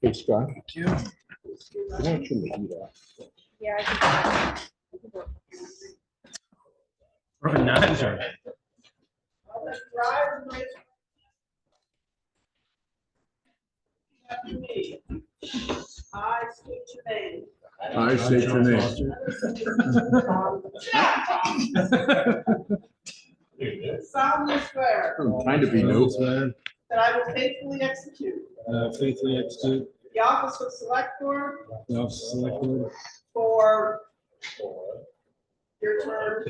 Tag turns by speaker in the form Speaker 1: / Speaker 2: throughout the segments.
Speaker 1: Hey, Scott.
Speaker 2: Thank you.
Speaker 1: Why don't you make that?
Speaker 3: Yeah, I
Speaker 2: Organizer.
Speaker 4: I state your name.
Speaker 1: I state your name.
Speaker 4: Solemnly swear
Speaker 1: I'm trying to be new.
Speaker 4: that I will faithfully execute
Speaker 2: Faithfully execute
Speaker 4: the office of Select Board
Speaker 2: the office of Select Board
Speaker 4: for your term,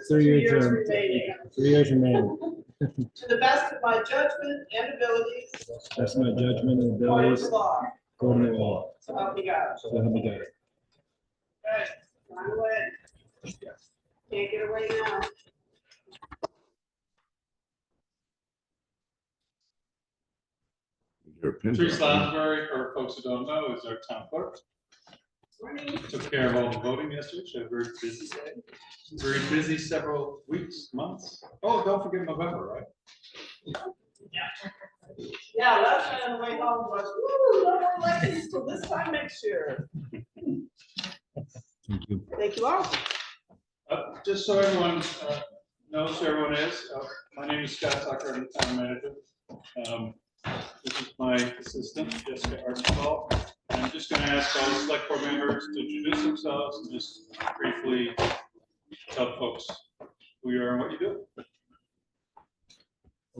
Speaker 4: 3 years
Speaker 2: term.
Speaker 4: remaining,
Speaker 2: 3 years remaining.
Speaker 4: to the best of my judgment and abilities,
Speaker 2: That's my judgment and
Speaker 4: according
Speaker 2: abilities
Speaker 4: to law.
Speaker 2: according to law.
Speaker 4: So help me God.
Speaker 2: So help me God.
Speaker 4: Okay, run away. Can't get away now.
Speaker 1: Your opinion.
Speaker 5: Teresa Lansbury, for folks who don't know, is our town clerk. Took care of all the voting yesterday. She had a very busy day. Very busy several weeks, months. Oh, don't forget November, right?
Speaker 4: Yeah, last night on the way home was, woo, no more elections till this time next year.
Speaker 2: Thank you.
Speaker 4: Thank you all.
Speaker 5: Just so everyone knows who everyone is, my name is Scott Tucker, I'm the town manager. This is my assistant, Jessica Archibald. And I'm just going to ask all the select board members to introduce themselves and just briefly tell folks who you are and what you do.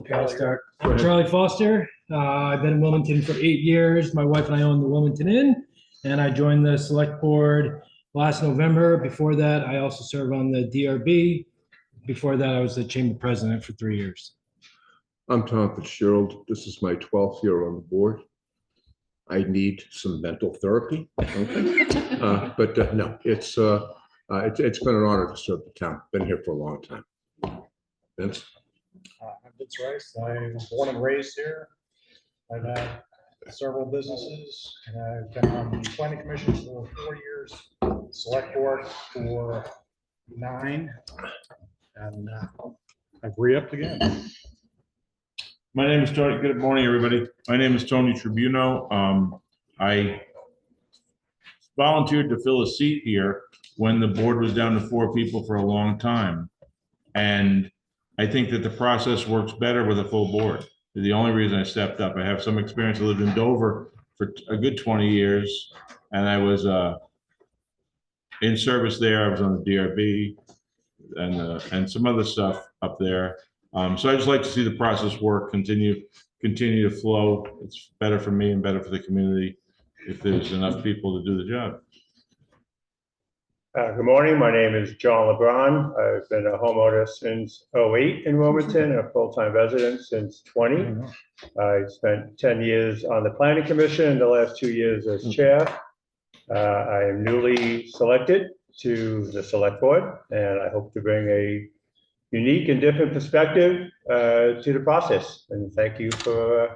Speaker 2: Okay, I'll start. I'm Charlie Foster. I've been in Wilmington for 8 years. My wife and I own the Wilmington Inn, and I joined the Select Board last November. Before that, I also served on the DRB. Before that, I was the Chamber President for 3 years.
Speaker 1: I'm Tom Fitzgerald. This is my 12th year on the board. I need some mental therapy. Okay. But no, it's been an honor to serve the town. Been here for a long time. Vince?
Speaker 6: I'm Vince Rice. I was born and raised here. I've had several businesses, and I've been on the planning commission for 4 years, select board for 9, and I've re-upped again.
Speaker 7: My name is Tony. Good morning, everybody. My name is Tony Tribuno. I volunteered to fill a seat here when the board was down to 4 people for a long time. And I think that the process works better with a full board. The only reason I stepped up, I have some experience. I lived in Dover for a good 20 years, and I was in service there. I was on the DRB and some other stuff up there. So I just like to see the process work, continue to flow. It's better for me and better for the community if there's enough people to do the job.
Speaker 8: Good morning. My name is John LeBron. I've been a homeowner since '08 in Wilmington and a full-time resident since 20. I spent 10 years on the planning commission, the last 2 years as chair. I am newly selected to the select board, and I hope to bring a unique and different perspective to the process. And thank you for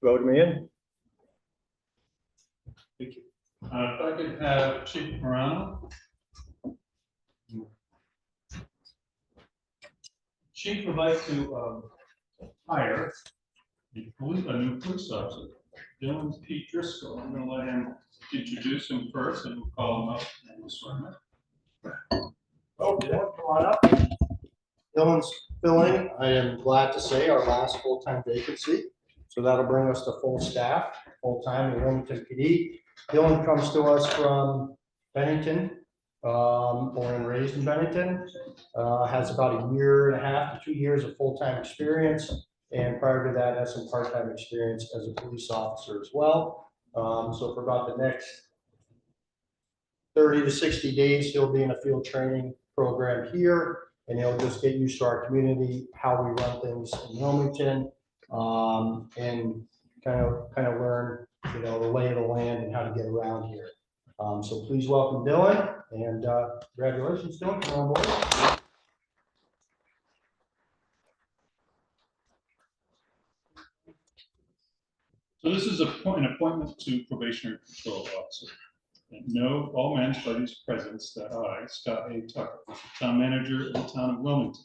Speaker 8: voting me in.
Speaker 5: Thank you. If I could have Chief Morano. Chief would like to hire a new police officer, Dylan P. Driscoll. I'm going to let him introduce him first, and we'll call him up and we'll swear him in.
Speaker 9: Oh, Dylan, come on up. Dylan's filling, I am glad to say, our last full-time vacancy. So that'll bring us to full staff, full-time in Wilmington PD. Dylan comes to us from Bennington, born and raised in Bennington. Has about 1.5 to 2 years of full-time experience. And prior to that, has some part-time experience as a police officer as well. So for about the next 30 to 60 days, he'll be in a field training program here. And he'll just get used to our community, how we run things in Wilmington, and kind of learn, the lay of the land and how to get around here. So please welcome Dylan, and congratulations, Dylan, come on board.
Speaker 5: So this is an appointment to probationary patrol officer. And know all man's parties presents that I, Scott A. Tucker, town manager of the town of Wilmington,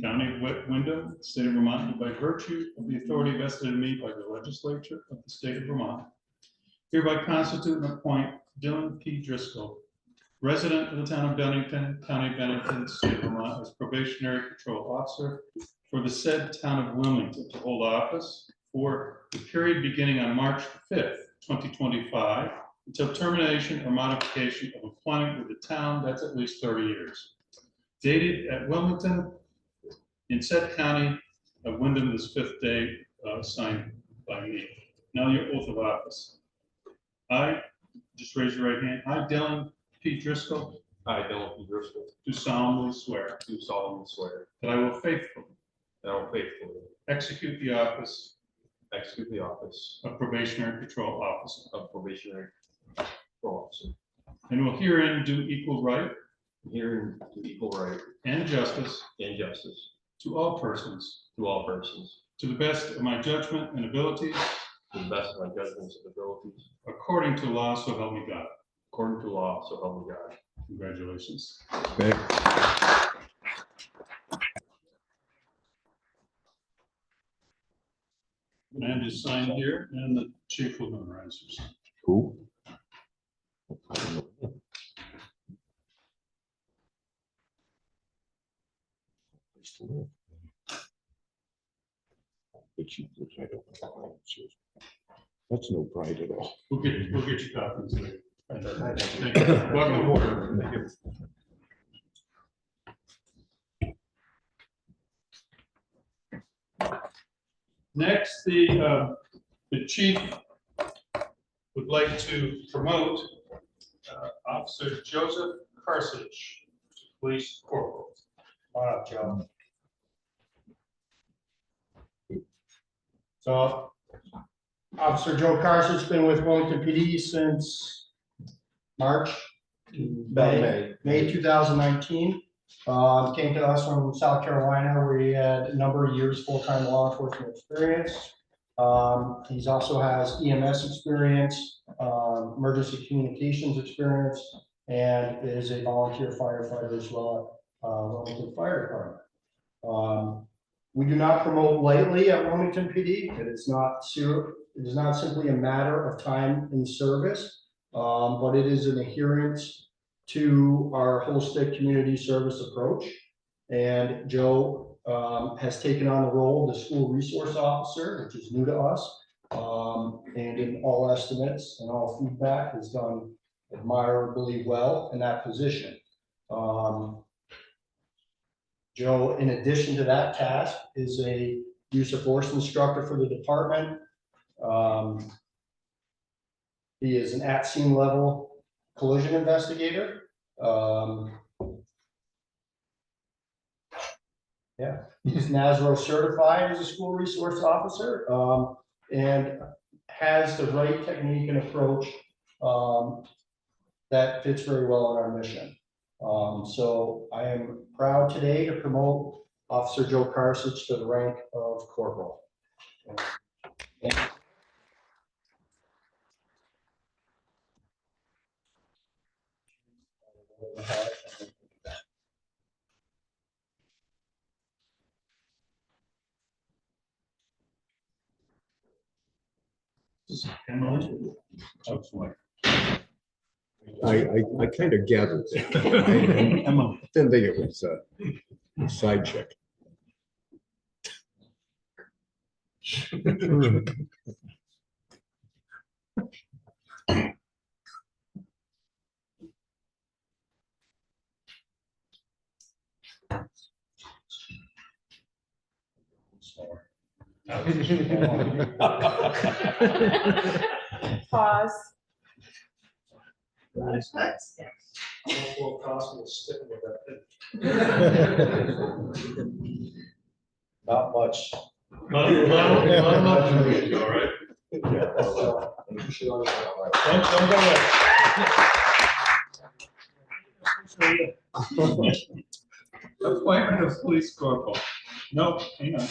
Speaker 5: County of Wyndham, State of Vermont, by virtue of the authority vested in me by the legislature of the state of Vermont, hereby constitute and appoint Dylan P. Driscoll, resident of the town of Bennington, County of Bennington, State of Vermont, as probationary patrol officer for the said town of Wilmington to hold office for the period beginning on March 5th, 2025, until termination or modification of employment with the town, that's at least 30 years. Dated at Wilmington, in said county of Wyndham, this 5th day, signed by me. Now your oath of office. I, just raise your right hand, I, Dylan P. Driscoll,
Speaker 10: I, Dylan P. Driscoll,
Speaker 5: do solemnly swear
Speaker 10: do solemnly swear
Speaker 5: that I will faithfully
Speaker 10: that I will faithfully
Speaker 5: execute the office
Speaker 10: execute the office
Speaker 5: of probationary patrol officer,
Speaker 10: of probationary patrol officer,
Speaker 5: and will herein do equal right
Speaker 10: herein to equal right
Speaker 5: and justice
Speaker 10: and justice
Speaker 5: to all persons,
Speaker 10: to all persons,
Speaker 5: to the best of my judgment and abilities,
Speaker 10: to the best of my judgments and abilities,
Speaker 5: according to law, so help me God.
Speaker 10: according to law, so help me God.
Speaker 5: Congratulations.
Speaker 1: Thanks.
Speaker 5: And just sign here, and the chief will notarize yours.
Speaker 1: Who? Which I don't know. That's no pride at all.
Speaker 5: We'll get you copies later. Thank you. Welcome aboard. Thank you. Next, the chief would like to promote Officer Joseph Karsich, police corporal.
Speaker 9: Come on up, Joe. So, Officer Joe Carson's been with Wilmington PD since March, May 2019. Came to us from South Carolina, where he had a number of years full-time law enforcement experience. He's also has EMS experience, emergency communications experience, and is a volunteer firefighter as well at Wilmington Fire Department. We do not promote lightly at Wilmington PD. It is not simply a matter of time in service, but it is an adherence to our holistic community service approach. And Joe has taken on the role of the school resource officer, which is new to us. And in all estimates and all feedback, has done admirably well in that position. Joe, in addition to that task, is a use of force instructor for the department. He is an at-scene level collision investigator. He's NASRO certified as a school resource officer, and has the right technique and approach that fits very well in our mission. So I am proud today to promote Officer Joe Karsich to the rank of corporal.
Speaker 1: I kind of gathered that.
Speaker 5: Emma.
Speaker 1: Didn't think it was a side check.
Speaker 3: Pause.
Speaker 9: Not much.
Speaker 5: All right. Don't go away. Appointment of police corporal. No, hang on.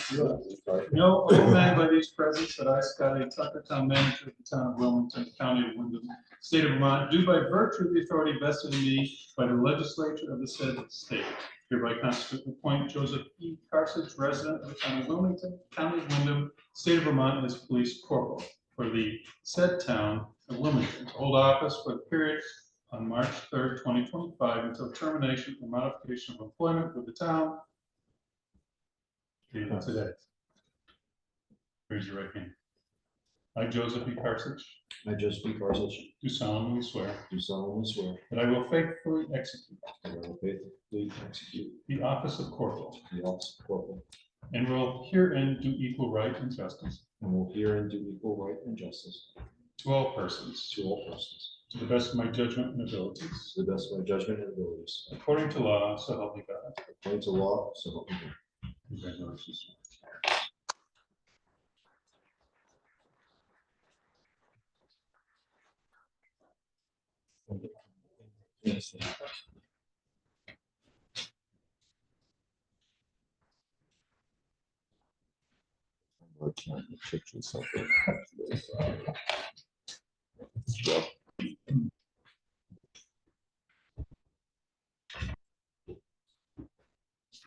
Speaker 5: No, all men by these presents that I, Scotty Tucker, town manager of the town of Wilmington, county of Wyndham, state of Vermont, do by virtue of the authority vested in me by the legislature of the said state, Hereby constitute and appoint Joseph E. Carson, resident of the town of Wilmington, county of Wyndham, state of Vermont, as police corporal for the said town of Wilmington, to hold office for the period on March 3rd, 2025, until termination or modification of employment with the town. Dated today. Raise your right hand. I, Joseph E. Carson,
Speaker 9: I, Joseph B. Parsons,
Speaker 5: do solemnly swear
Speaker 9: do solemnly swear
Speaker 5: that I will faithfully execute
Speaker 9: that I will faithfully execute
Speaker 5: the office of corporal
Speaker 9: the office of corporal
Speaker 5: and will herein do equal right and justice
Speaker 9: and will herein do equal right and justice
Speaker 5: to all persons,
Speaker 9: to all persons,
Speaker 5: to the best of my judgment and abilities,
Speaker 9: to the best of my judgment and abilities,
Speaker 5: according to law, so help me God.
Speaker 9: according to law, so help me God.
Speaker 5: Congratulations.
Speaker 9: Yes. Working on the picture something.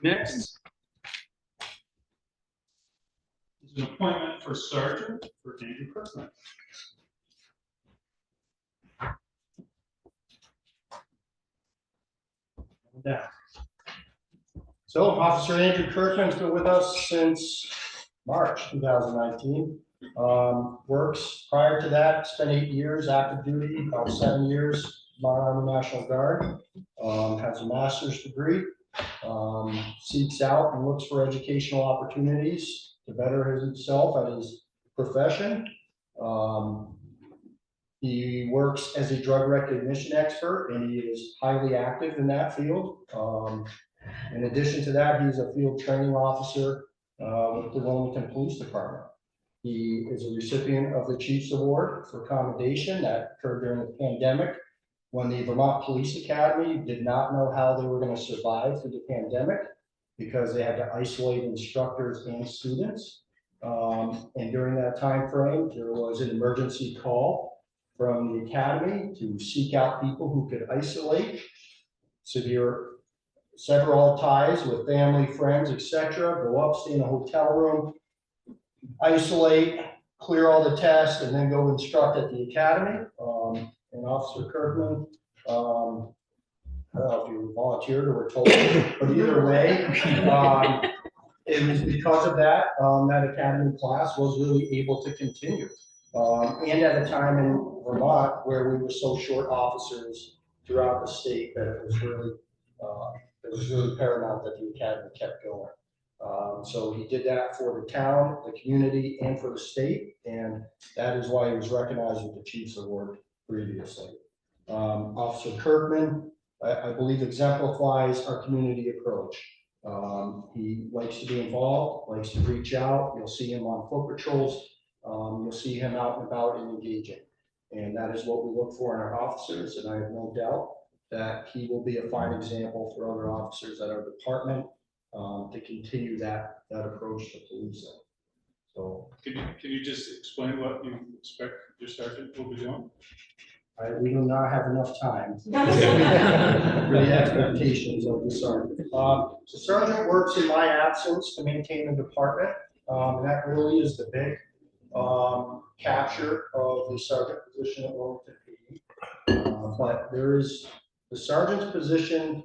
Speaker 5: Next is an appointment for sergeant for Andrew Kirkland.
Speaker 9: Down. So Officer Andrew Kirkman's been with us since March 2019. Works prior to that, spent 8 years active duty, about 7 years, Army National Guard. Has a master's degree. Seeks out and looks for educational opportunities to better himself at his profession. He works as a drug recognition expert, and he is highly active in that field. In addition to that, he's a field training officer with the Wilmington Police Department. He is a recipient of the Chiefs Award for commendation that occurred during the pandemic, when the Vermont Police Academy did not know how they were going to survive through the pandemic because they had to isolate instructors and students. And during that time frame, there was an emergency call from the academy to seek out people who could isolate, sever all ties with family, friends, etc. Go up, stay in a hotel room, isolate, clear all the tests, and then go instruct at the academy. And Officer Kirkman, I don't know if you volunteered or were told, but either way, it was because of that, that academy class was really able to continue. And at a time in Vermont where we were so short officers throughout the state that it was really paramount that the academy kept going. So he did that for the town, the community, and for the state, and that is why he was recognized with the Chiefs Award previously. Officer Kirkman, I believe, exemplifies our community approach. He likes to be involved, likes to reach out. You'll see him on foot patrols. You'll see him out and about and engaging. And that is what we look for in our officers. And I have no doubt that he will be a fine example for other officers at our department to continue that approach to policing. So
Speaker 5: Can you just explain what you expect your sergeant will be doing?
Speaker 9: we do not have enough time for the expectations of the sergeant. The sergeant works in my absence to maintain the department. And that really is the big capture of the sergeant position at Wilmington PD. But there is the sergeant's position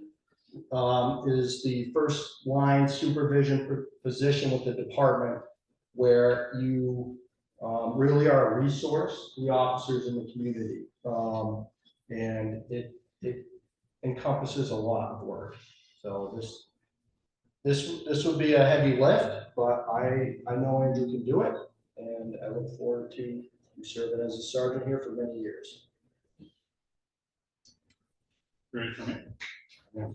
Speaker 9: is the first line supervision position with the department, where you really are a resource to the officers in the community. And it encompasses a lot of work. So this would be a heavy lift, but I know Andrew can do it, and I look forward to serving as a sergeant here for many years.
Speaker 5: Ready for me?
Speaker 9: Yeah.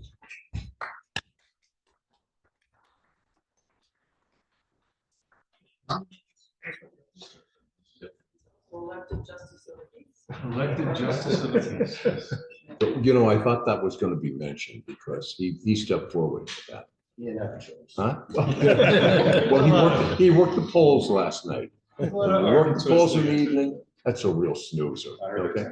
Speaker 4: Elected justice of the peace.
Speaker 5: Elected justice of the peace.
Speaker 1: You know, I thought that was going to be mentioned because he stepped forward for that.
Speaker 9: Yeah, never chose.
Speaker 1: Huh? Well, he worked the polls last night. He worked the polls in the evening. That's a real snoozer. Okay.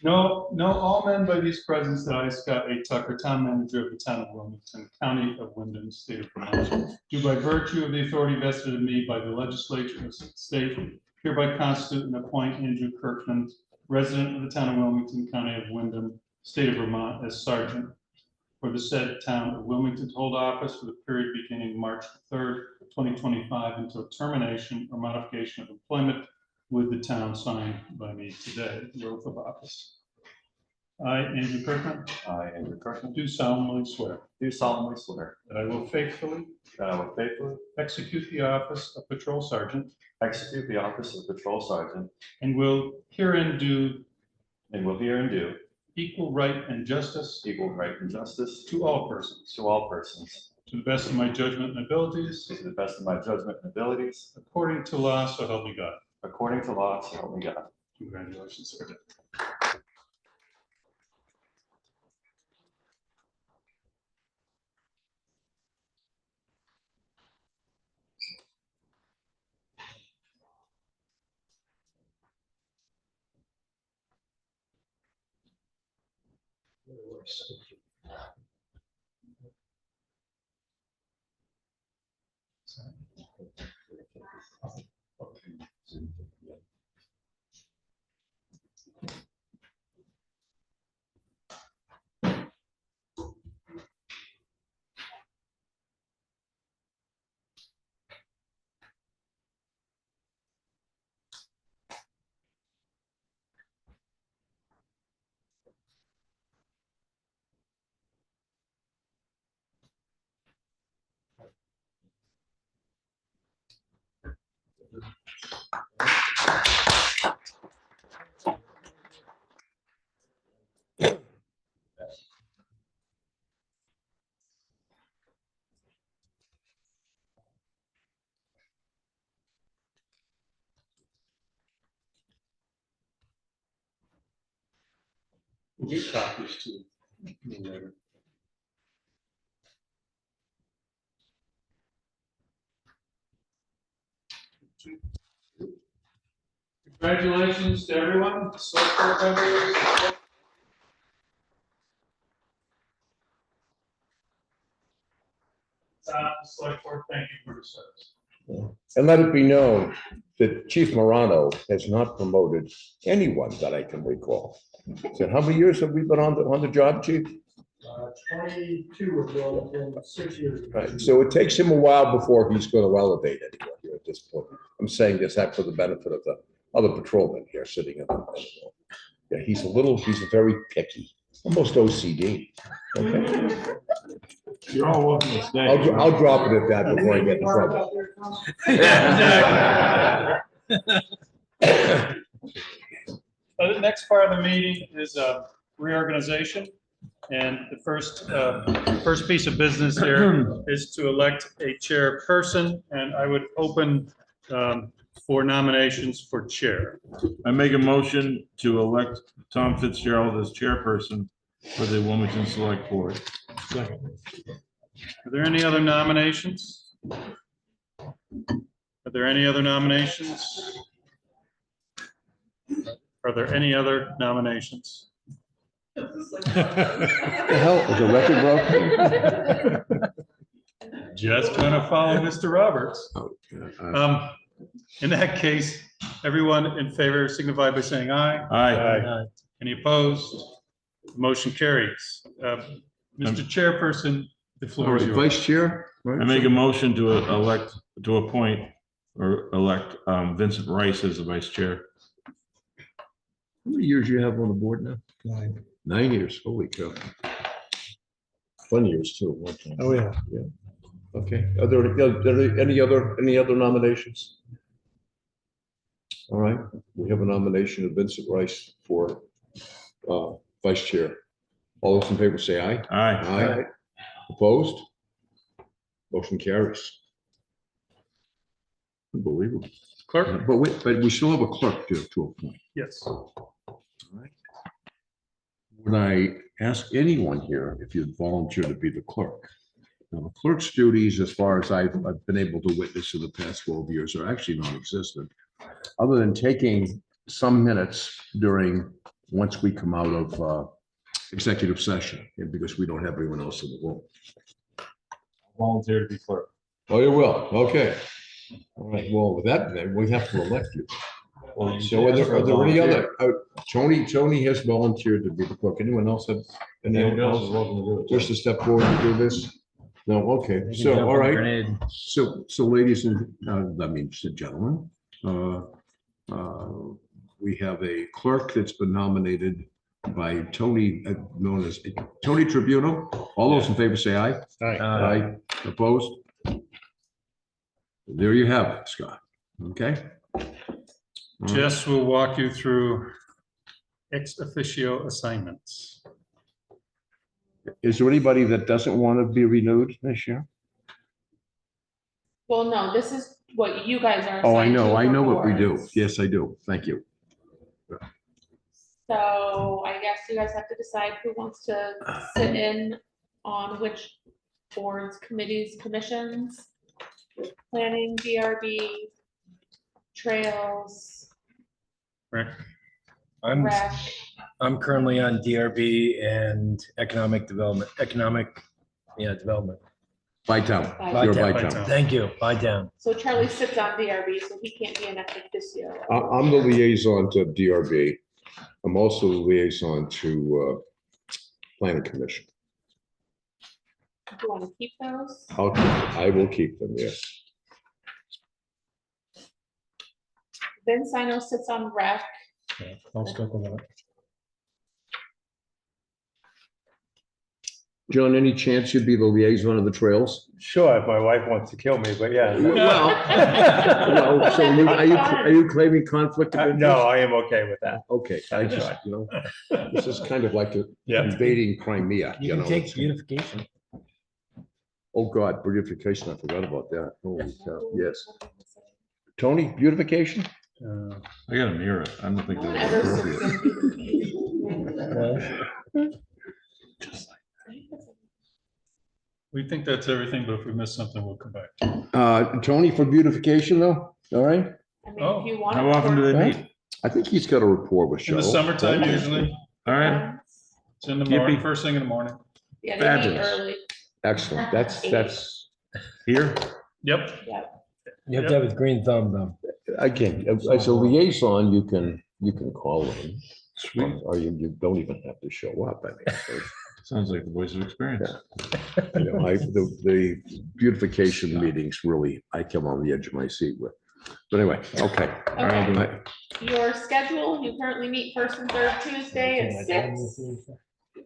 Speaker 5: No, all men by these presents that I, Scott A. Tucker, town manager of the town of Wilmington, county of Wyndham, state of Vermont, do by virtue of the authority vested in me by the legislature of the state, hereby constitute and appoint Andrew Kirkman, resident of the town of Wilmington, county of Wyndham, state of Vermont, as sergeant for the said town of Wilmington to hold office for the period beginning March 3rd, 2025 until termination or modification of employment with the town, signed by me today, the oath of office. I, Andrew Kirkman,
Speaker 10: I, Andrew Kirkman,
Speaker 5: do solemnly swear
Speaker 10: do solemnly swear
Speaker 5: that I will faithfully
Speaker 10: that I will faithfully
Speaker 5: execute the office of patrol sergeant
Speaker 10: execute the office of patrol sergeant
Speaker 5: and will herein do
Speaker 10: and will herein do
Speaker 5: equal right and justice
Speaker 10: equal right and justice
Speaker 5: to all persons,
Speaker 10: to all persons,
Speaker 5: to the best of my judgment and abilities,
Speaker 10: to the best of my judgment and abilities,
Speaker 5: according to law, so help me God.
Speaker 10: according to law, so help me God.
Speaker 5: Congratulations, Sergeant. Get copies too. Congratulations to everyone. Select board members. Select board, thank you for your service.
Speaker 1: And let it be known that Chief Morano has not promoted anyone that I can recall. So how many years have we been on the job, Chief?
Speaker 9: 22 of them, 6 years.
Speaker 1: Right, so it takes him a while before he's going to elevate anyone here at this point. I'm saying this for the benefit of the other patrolmen here sitting in the. Yeah, he's very picky, almost OCD. Okay.
Speaker 7: You're all welcome to stay.
Speaker 1: I'll drop it at that before I get in trouble.
Speaker 5: The next part of the meeting is reorganization. And the first piece of business here is to elect a chairperson, and I would open for nominations for chair.
Speaker 7: I make a motion to elect Tom Fitzgerald as chairperson for the Wilmington Select Board.
Speaker 5: Are there any other nominations? Are there any other nominations? Are there any other nominations?
Speaker 1: The hell, is the record broken?
Speaker 5: Just gonna follow Mr. Roberts. In that case, everyone in favor signify by saying aye.
Speaker 7: Aye.
Speaker 5: Any opposed? Motion carries. Mr. Chairperson, the
Speaker 1: All
Speaker 5: floor is
Speaker 1: right,
Speaker 5: yours.
Speaker 1: Vice Chair. right?
Speaker 7: I make a motion to appoint or elect Vincent Rice as the vice chair.
Speaker 1: How many years you have on the board now? 9 years, holy cow. Fun years too. One time.
Speaker 6: Oh, yeah.
Speaker 1: Okay, are there any other nominations? All right, we have a nomination of Vincent Rice for vice chair. All those in favor say aye.
Speaker 7: Aye.
Speaker 1: Opposed? Motion carries. Unbelievable.
Speaker 5: Clerk?
Speaker 1: But we still have a clerk to appoint.
Speaker 5: Yes.
Speaker 1: When I ask anyone here if you'd volunteer to be the clerk. Now, the clerk's duties, as far as I've been able to witness in the past 12 years, are actually non-existent, other than taking some minutes during once we come out of executive session, and because we don't have anyone else in the room.
Speaker 7: Volunteer to be clerk.
Speaker 1: Oh, you will, okay. All right, well, with that, then we have to elect you.
Speaker 7: Well, you
Speaker 1: So
Speaker 7: can ask for a
Speaker 1: are there any
Speaker 7: volunteer.
Speaker 1: other, Tony has volunteered to be the clerk. Anyone else have?
Speaker 7: Anyone else is welcome to do it.
Speaker 1: Just to step forward and do this? No, okay,
Speaker 2: They can
Speaker 1: so,
Speaker 2: jump
Speaker 1: all
Speaker 2: on a
Speaker 1: right.
Speaker 2: grenade.
Speaker 1: So ladies and, that means gentlemen, we have a clerk that's been nominated by Tony, known as Tony Tribuno. All those in favor say aye. Aye. Opposed? There you have it, Scott. Okay?
Speaker 5: Jess will walk you through ex officio assignments.
Speaker 1: Is there anybody that doesn't want to be renewed this year?
Speaker 3: Well, no, this is what you guys are.
Speaker 1: Oh, I
Speaker 3: assigned to
Speaker 1: know
Speaker 3: for
Speaker 1: what we do.
Speaker 3: boards.
Speaker 1: Yes, I do. Thank you.
Speaker 3: So I guess you guys have to decide who wants to sit in on which boards, committees, commissions, planning, DRB, trails,
Speaker 5: Rick?
Speaker 2: I'm
Speaker 3: rec.
Speaker 2: currently on DRB and economic development, development.
Speaker 1: Bytown.
Speaker 3: Bytown.
Speaker 1: You're
Speaker 2: Bytown.
Speaker 1: Bytown.
Speaker 2: Thank you, Bytown.
Speaker 3: So Charlie sits on DRB, so he can't be an ex officio.
Speaker 1: I'm the liaison to DRB. I'm also the liaison to Planning Commission.
Speaker 3: Do you want to keep those?
Speaker 1: I will keep them, yes.
Speaker 3: Vince, I know, sits on rec.
Speaker 2: I'll stick with that.
Speaker 1: John, any chance you'd be the liaison of the trails?
Speaker 8: Sure, if my wife wants to kill me, but yeah.
Speaker 1: Well, so are you claiming conflict of interest?
Speaker 8: No, I am okay with that.
Speaker 1: Okay, I just, this is kind of like
Speaker 8: Yeah.
Speaker 1: invading Crimea,
Speaker 2: You can take beautification.
Speaker 1: Oh, God, beautification, I forgot about that. Holy cow, yes. Tony, beautification?
Speaker 7: I gotta mirror it. I don't think
Speaker 3: No one
Speaker 7: that's
Speaker 3: ever
Speaker 7: appropriate.
Speaker 3: sits in.
Speaker 5: We think that's everything, but if we miss something, we'll come back.
Speaker 1: Tony for beautification though, all right?
Speaker 3: I mean, if you want.
Speaker 7: How often do they meet?
Speaker 1: I think he's got a rapport with
Speaker 5: In the
Speaker 1: Cheryl.
Speaker 5: summetime usually,
Speaker 7: All right.
Speaker 5: it's in the
Speaker 7: Yippee.
Speaker 5: morning, first thing in the morning.
Speaker 3: Yeah, they meet
Speaker 7: Fabulous.
Speaker 3: early.
Speaker 1: Excellent, that's,
Speaker 7: Here?
Speaker 5: Yep.
Speaker 2: You have to have a green thumb though.
Speaker 1: again, as a liaison, you can call in.
Speaker 7: Sweet.
Speaker 1: Or you don't even have to show up, I mean.
Speaker 7: Sounds like the voice of experience.
Speaker 1: The beautification meetings really, I come on the edge of my seat with. But anyway, okay.
Speaker 3: Okay. Your schedule, you currently meet first and third Tuesday at 6.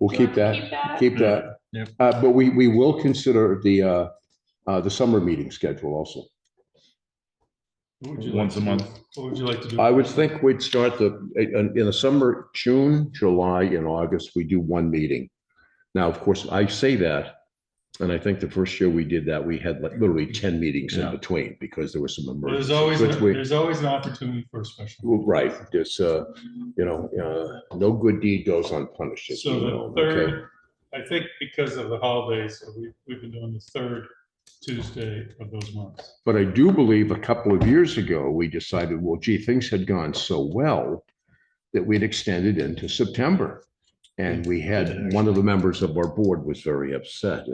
Speaker 1: We'll keep that, keep that.
Speaker 7: Yep.
Speaker 1: But we will consider the summer meeting schedule also.
Speaker 5: What would you
Speaker 7: Once a
Speaker 5: like to
Speaker 7: month.
Speaker 5: do? What would you like to do?
Speaker 1: I would think we'd start in the summer, June, July, and August, we do one meeting. Now, of course, I say that, and I think the first year we did that, we had like literally 10 meetings in
Speaker 7: Yeah.
Speaker 1: between because there was some emergencies.
Speaker 5: There's always an opportunity for a special.
Speaker 1: Right, just, no good deed goes unpunished. as
Speaker 5: So
Speaker 1: you
Speaker 5: the
Speaker 1: know, okay?
Speaker 5: third, I think because of the holidays, we've been doing the third Tuesday of those months.
Speaker 1: But I do believe a couple of years ago, we decided, well, gee, things had gone so well that we'd extended into September. And we had, one of the members of our board was very upset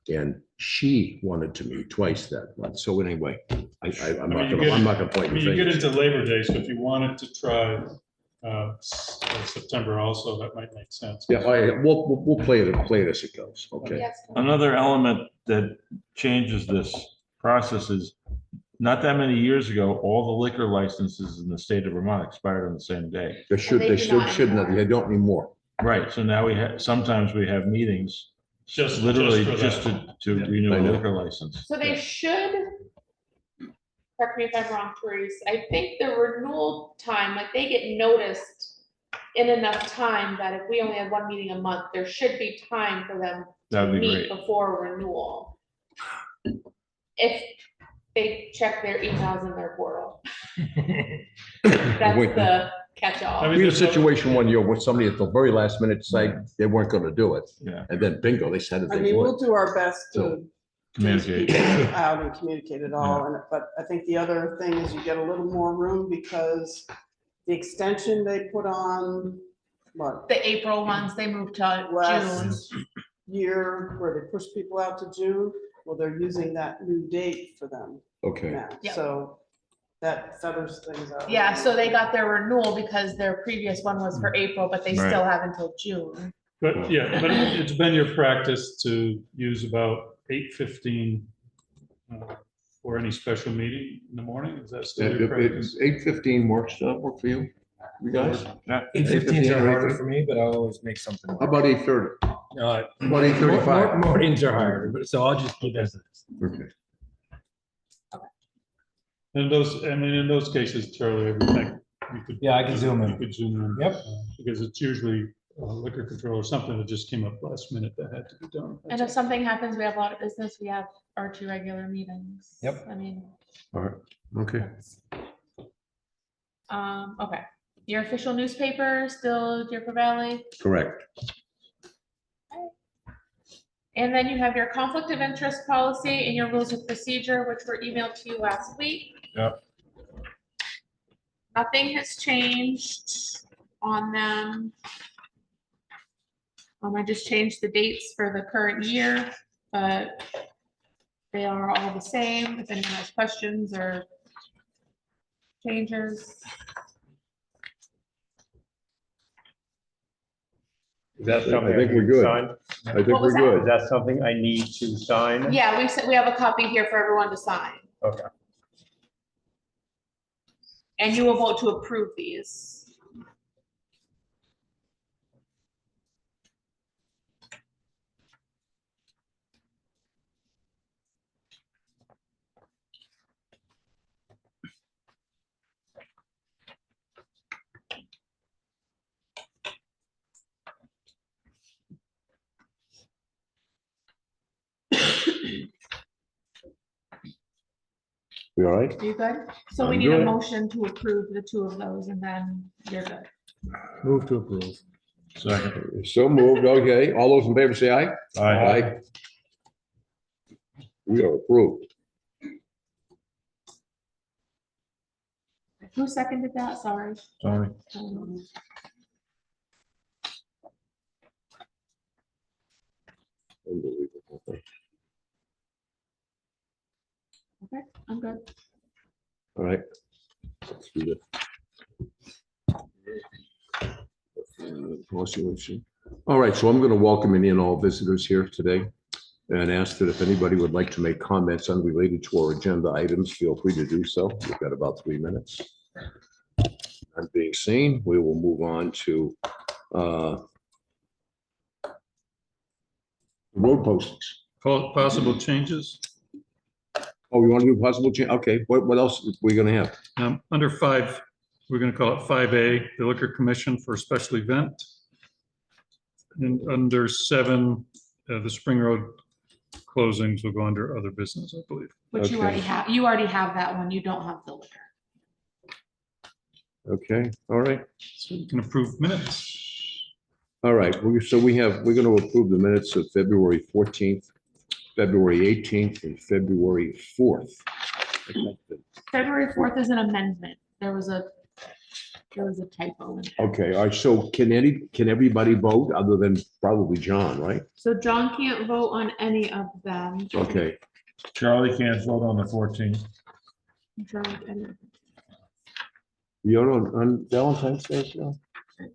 Speaker 1: and she wanted to meet twice that month. So anyway, I'm not gonna point
Speaker 5: You get
Speaker 1: fingers.
Speaker 5: into Labor Day, so if you wanted to try September also, that might make sense.
Speaker 1: Yeah, we'll play it as it goes, okay?
Speaker 3: Yes.
Speaker 7: Another element that changes this process is not that many years ago, all the liquor licenses in the state of Vermont expired on the same day.
Speaker 1: They should,
Speaker 3: they
Speaker 1: they
Speaker 3: do
Speaker 1: should,
Speaker 3: not
Speaker 1: shouldn't have,
Speaker 3: anymore.
Speaker 1: they don't anymore.
Speaker 7: Right, so now sometimes we have meetings,
Speaker 5: Just
Speaker 7: literally
Speaker 5: for
Speaker 7: just
Speaker 5: that.
Speaker 7: to
Speaker 5: Yeah.
Speaker 7: renew
Speaker 1: I
Speaker 7: a
Speaker 1: know.
Speaker 7: liquor license.
Speaker 3: So they should, correct me if I'm wrong, Therese, I think the renewal time, like they get noticed in enough time that if we only have one meeting a month, there should be time for them to
Speaker 7: That'd be
Speaker 3: meet
Speaker 7: great.
Speaker 3: before renewal. If they check their emails in their portal. That's
Speaker 1: Wait.
Speaker 3: the catch-all.
Speaker 5: I mean,
Speaker 1: We had a
Speaker 5: there's no-
Speaker 1: situation one year where somebody at the very last minute decided they weren't gonna do it.
Speaker 7: Yeah,
Speaker 1: And then bingo, they said that
Speaker 4: I
Speaker 1: they
Speaker 4: mean, we'll
Speaker 1: would.
Speaker 4: do our best
Speaker 1: So,
Speaker 4: to
Speaker 7: communicate.
Speaker 4: keep people out and communicate it all, but I think the other thing is you get a little more room because the extension they put on What,
Speaker 3: The April ones, they moved to June.
Speaker 4: last year where they pushed people out to June? Well, they're using that new date for them
Speaker 1: Okay,
Speaker 4: now,
Speaker 3: Yep.
Speaker 4: so that feathers things out.
Speaker 3: Yeah, so they got their renewal because their previous one was for April, but they still have until June.
Speaker 5: But yeah, but it's been your practice to use about 8:15 for any special meeting in the morning? Is that still your practice?
Speaker 1: 8:15 works, work for you, you guys?
Speaker 7: Yeah.
Speaker 2: 8:15s are harder for me, but I'll always make something
Speaker 1: How
Speaker 2: work.
Speaker 1: about 8:30?
Speaker 2: Uh,
Speaker 1: About 8:35?
Speaker 2: Mornings are harder, but so I'll just keep it as it is.
Speaker 1: Okay.
Speaker 5: In those, I mean, in those cases, Charlie, I would think you could.
Speaker 2: Yeah, I can zoom in.
Speaker 5: You could zoom in.
Speaker 2: Yep.
Speaker 5: Because it's usually liquor control or something that just came up last minute that had to be done.
Speaker 3: And if something happens, we have a lot of business, we have our 2 regular meetings.
Speaker 2: Yep.
Speaker 3: I mean.
Speaker 1: All right, okay.
Speaker 3: that's- Okay, your official newspaper still Deerfield Valley,
Speaker 1: Correct.
Speaker 3: and then you have your conflict of interest policy and your rules of procedure, which were emailed to you last week.
Speaker 7: Yep.
Speaker 3: Nothing has changed on them. I just changed the dates for the current year, but they are all the same. If anyone has questions or changes.
Speaker 8: Is that
Speaker 1: I
Speaker 8: something I
Speaker 1: think we're
Speaker 8: need to
Speaker 1: good.
Speaker 8: sign?
Speaker 1: I think
Speaker 3: What was
Speaker 1: we're
Speaker 8: Is
Speaker 1: good.
Speaker 8: that something I need to sign?
Speaker 3: Yeah, we have a copy here for everyone to sign.
Speaker 8: Okay.
Speaker 3: And you will vote to approve these.
Speaker 1: We all right?
Speaker 3: Are you good? So we
Speaker 1: I'm
Speaker 3: need a
Speaker 1: good.
Speaker 3: motion to approve the 2 of those and then you're good.
Speaker 2: Move to approve.
Speaker 7: Second.
Speaker 1: So moved, okay. All those in favor say aye.
Speaker 7: Aye.
Speaker 1: We are approved.
Speaker 3: Who seconded that? Sorry.
Speaker 7: Tony.
Speaker 1: Unbelievable.
Speaker 3: Okay, I'm good.
Speaker 1: All right. Let's do this. All right, so I'm going to welcome in all visitors here today and ask that if anybody would like to make comments unrelated to our agenda items, feel free to do so. We've got about 3 minutes. I'm being seen. We will move on to road postings.
Speaker 5: Possible changes.
Speaker 1: Oh, we want to do possible change? Okay, what else are we going to have?
Speaker 5: Under 5, we're going to call it 5A, the Liquor Commission for a special event. And under 7, the Spring Road closings will go under other business, I believe.
Speaker 3: Which you
Speaker 1: Okay.
Speaker 3: already have. You already have that one. You don't have the liquor.
Speaker 1: Okay, all right.
Speaker 5: So you can approve minutes.
Speaker 1: All right, so we're going to approve the minutes of February 14th, February 18th, and February 4th.
Speaker 3: February 4th is an amendment. There was a typo in there.
Speaker 1: Okay, all right, so can everybody vote other than probably John, right?
Speaker 3: So John can't vote on any of them.
Speaker 1: Okay,
Speaker 7: Charlie can't vote on the 14th.
Speaker 3: John can-
Speaker 1: you're on Valentine's Day, John?
Speaker 9: Can't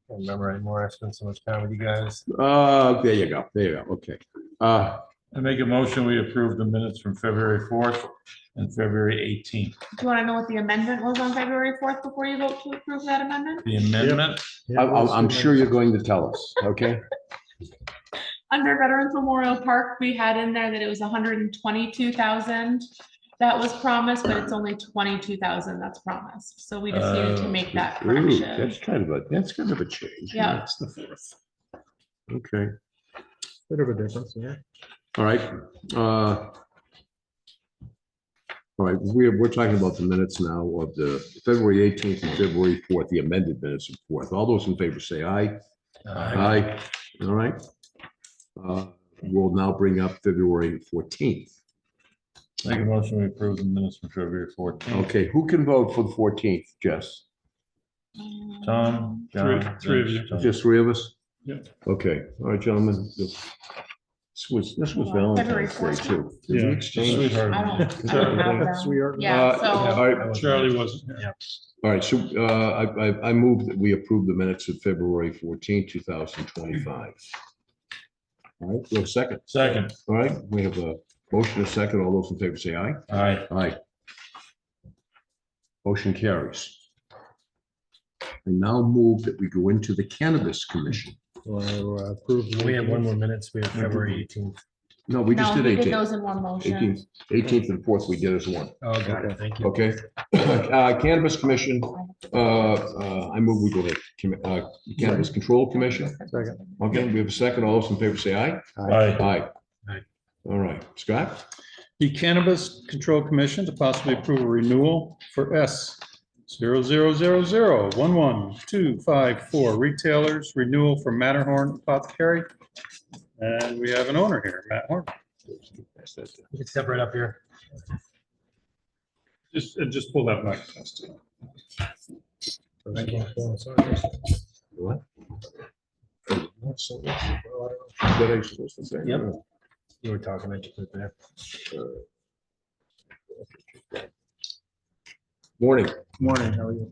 Speaker 9: remember anymore. I spent so much time with you guys.
Speaker 1: There you go, okay.
Speaker 7: I make a motion, we approve the minutes from February 4th and February 18th.
Speaker 3: Do you want to know what the amendment was on February 4th before you vote to approve that amendment?
Speaker 7: The amendment,
Speaker 1: I'm sure you're going to tell us, okay?
Speaker 3: Under Veterans Memorial Park, we had in there that it was 122,000 that was promised, but it's only 22,000 that's promised. So we just needed to make that
Speaker 1: Ooh,
Speaker 3: correction.
Speaker 1: that's kind of a change.
Speaker 3: Yeah.
Speaker 5: That's the 4th.
Speaker 1: Okay,
Speaker 2: Bit of a difference, yeah.
Speaker 1: all right. All right, we're talking about the minutes now of the February 18th and February 4th, the amended minutes of 4th. All those in favor say aye. Aye. All right. We'll now bring up February 14th.
Speaker 7: make a motion, we approve the minutes from February 14th.
Speaker 1: Okay, who can vote for the 14th, Jess?
Speaker 7: Tom, John.
Speaker 5: Three of you.
Speaker 7: Vince, Tom.
Speaker 1: Just three of us?
Speaker 5: Yeah.
Speaker 1: Okay, all right, gentlemen. This was Valentine's Day too. Did we
Speaker 5: Yeah.
Speaker 1: exchange?
Speaker 7: Sweetheart.
Speaker 3: I don't have them.
Speaker 6: Sweetheart.
Speaker 3: Yeah, so.
Speaker 1: All right,
Speaker 5: Charlie wasn't here.
Speaker 1: all right, so I move that we approve the minutes of February 14, 2025. All right, we have a second.
Speaker 7: Second.
Speaker 1: All right, we have a motion, a second. All those in favor say aye.
Speaker 7: Aye.
Speaker 1: Aye. Motion carries. We now move that we go into the Cannabis Commission.
Speaker 2: We have one more minutes. We have February 18th.
Speaker 1: No, we just
Speaker 3: No,
Speaker 1: did
Speaker 3: we did
Speaker 1: 18th.
Speaker 3: those in one motion.
Speaker 1: 18th and 4th, we did as one.
Speaker 2: Oh, got it. Thank you.
Speaker 1: Okay. Cannabis Commission, I move we go to Cannabis Control Commission.
Speaker 9: Second.
Speaker 1: Okay, we have a second. All those in favor say aye.
Speaker 7: Aye.
Speaker 1: Aye.
Speaker 2: Aye.
Speaker 1: All right, Scott?
Speaker 5: The Cannabis Control Commission to possibly approve a renewal for S 0000112554 retailers renewal for Matterhorn Apothecary. And we have an owner here, Matt Horn.
Speaker 2: You can step right up here.
Speaker 5: Just pull that mic.
Speaker 2: Thank you.
Speaker 1: What? What are you supposed to say?
Speaker 2: Yep. You were talking, I just put it there.
Speaker 1: Morning.
Speaker 6: Morning, how are you?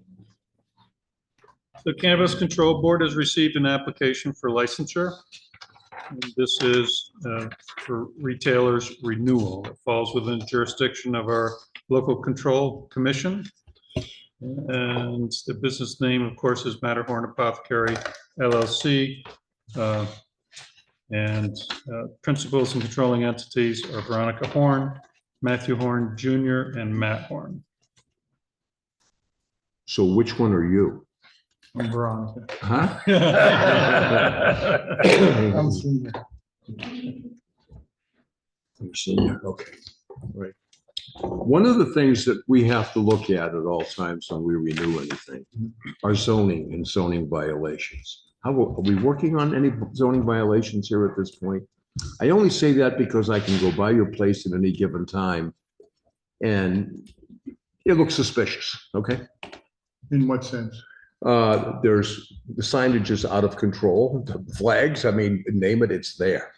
Speaker 5: The Cannabis Control Board has received an application for licensure. And this is for retailers renewal. It falls within the jurisdiction of our local control commission. And the business name, of course, is Matterhorn Apothecary LLC. And principals and controlling entities are Veronica Horn, Matthew Horn Jr., and Matt Horn.
Speaker 1: So which one are you?
Speaker 6: I'm Veronica.
Speaker 1: Huh?
Speaker 6: I'm senior.
Speaker 1: I'm senior, okay, right. One of the things that we have to look at all times when we renew anything are zoning and zoning violations. How, are we working on any zoning violations here at this point? I only say that because I can go by your place at any given time and it looks suspicious, okay?
Speaker 6: In what sense?
Speaker 1: There's, the signage is out of control, the flags, I mean, name it, it's there.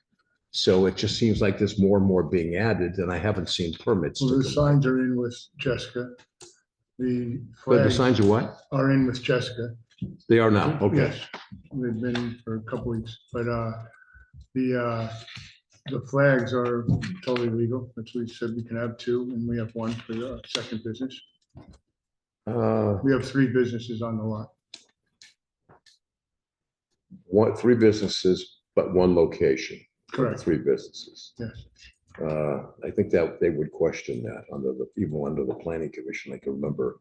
Speaker 1: So it just seems like there's more and more being added and I haven't seen permits.
Speaker 6: Well,
Speaker 1: to
Speaker 6: the
Speaker 1: come.
Speaker 6: signs are in with Jessica. The
Speaker 1: But the
Speaker 6: flags
Speaker 1: signs are what?
Speaker 6: are in with Jessica.
Speaker 1: They are now, okay.
Speaker 6: Yes, they've been for a couple weeks, but the flags are totally legal. That's what we said, we can have two, and we have one for the second business. We have three businesses on the lot.
Speaker 1: Three businesses, but one location.
Speaker 6: Correct.
Speaker 1: Three businesses.
Speaker 6: Yes.
Speaker 1: I think that they would question that under the, even under the planning commission. I can remember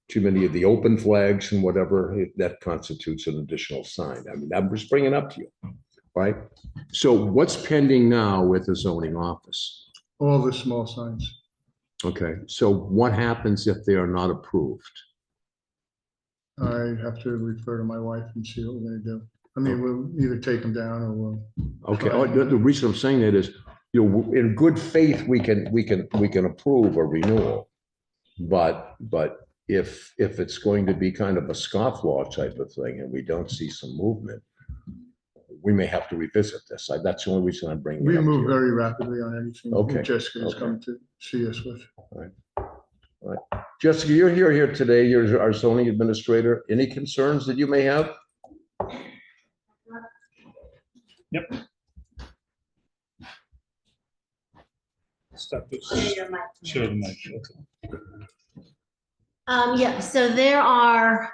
Speaker 1: too many of the open flags and whatever, that constitutes an additional sign. I mean, I'm just bringing it up to you, right? So what's pending now with the zoning office?
Speaker 6: All the small signs.
Speaker 1: Okay, so what happens if they are not approved?
Speaker 6: I have to refer to my wife and see what we're gonna do. I mean, we'll either take them down or we'll.
Speaker 1: Okay, the reason I'm saying that is, you know, in good faith, we can approve a renewal. But if it's going to be kind of a scofflaw type of thing and we don't see some movement, we may have to revisit this. That's the only reason I'm bringing it
Speaker 6: We
Speaker 1: up
Speaker 6: move
Speaker 1: here.
Speaker 6: very rapidly on anything.
Speaker 1: Okay,
Speaker 6: Jessica has
Speaker 1: okay.
Speaker 6: come to see us with.
Speaker 1: Jessica, you're here today. You're our zoning administrator. Any concerns that you may have?
Speaker 5: Yep. Step this. Show the mic.
Speaker 11: Yeah, so there are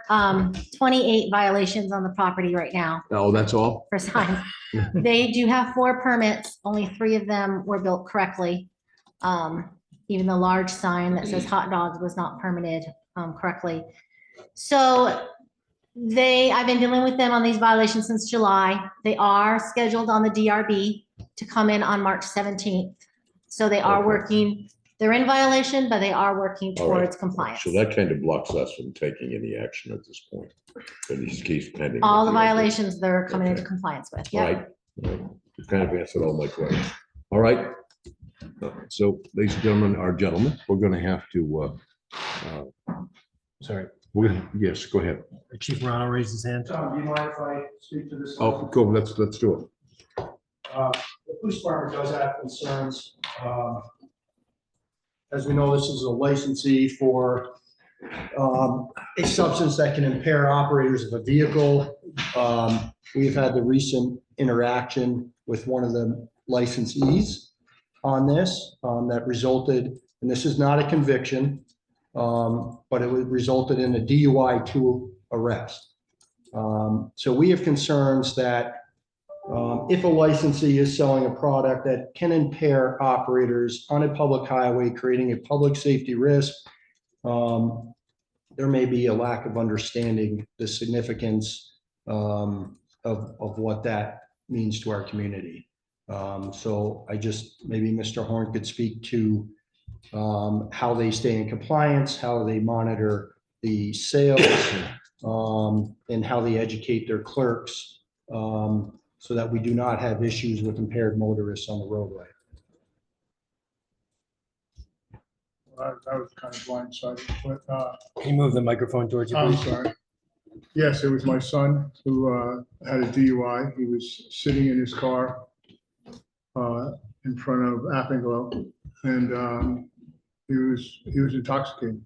Speaker 11: 28 violations on the property right now
Speaker 1: Oh, that's all?
Speaker 11: for signs. They do have 4 permits, only 3 of them were built correctly. Even the large sign that says hot dogs was not permitted correctly. So I've been dealing with them on these violations since July. They are scheduled on the DRB to come in on March 17th. So they are
Speaker 1: Okay.
Speaker 11: working, they're in violation, but they are working
Speaker 1: All right.
Speaker 11: towards compliance.
Speaker 1: So that kind of blocks us from taking any action at this point. But these keeps pending.
Speaker 11: All the violations they're coming into
Speaker 1: Okay.
Speaker 11: compliance with,
Speaker 1: All
Speaker 11: yeah.
Speaker 1: right. You kind of answered all my questions. All right. So, ladies and gentlemen, we're going to have to,
Speaker 2: Sorry.
Speaker 1: Yes, go ahead.
Speaker 2: Chief Morano raised his hand.
Speaker 9: Tom, do you mind if I speak to this?
Speaker 1: Oh, go, let's do it.
Speaker 9: The police department does have concerns. As we know, this is a licensee for a substance that can impair operators of a vehicle. We've had the recent interaction with one of the licensees on this that resulted, and this is not a conviction, but it resulted in a DUI to arrest. So we have concerns that if a licensee is selling a product that can impair operators on a public highway, creating a public safety risk, there may be a lack of understanding the significance of what that means to our community. So I just, maybe Mr. Horn could speak to how they stay in compliance, how they monitor the sales, and how they educate their clerks, so that we do not have issues with impaired motorists on the roadway.
Speaker 12: I was kind of blindsided, but
Speaker 2: Can you move the microphone towards you,
Speaker 12: I'm
Speaker 2: please?
Speaker 12: sorry. Yes, it was my son who had a DUI. He was sitting in his car in front of Appenglow, and he was intoxicated.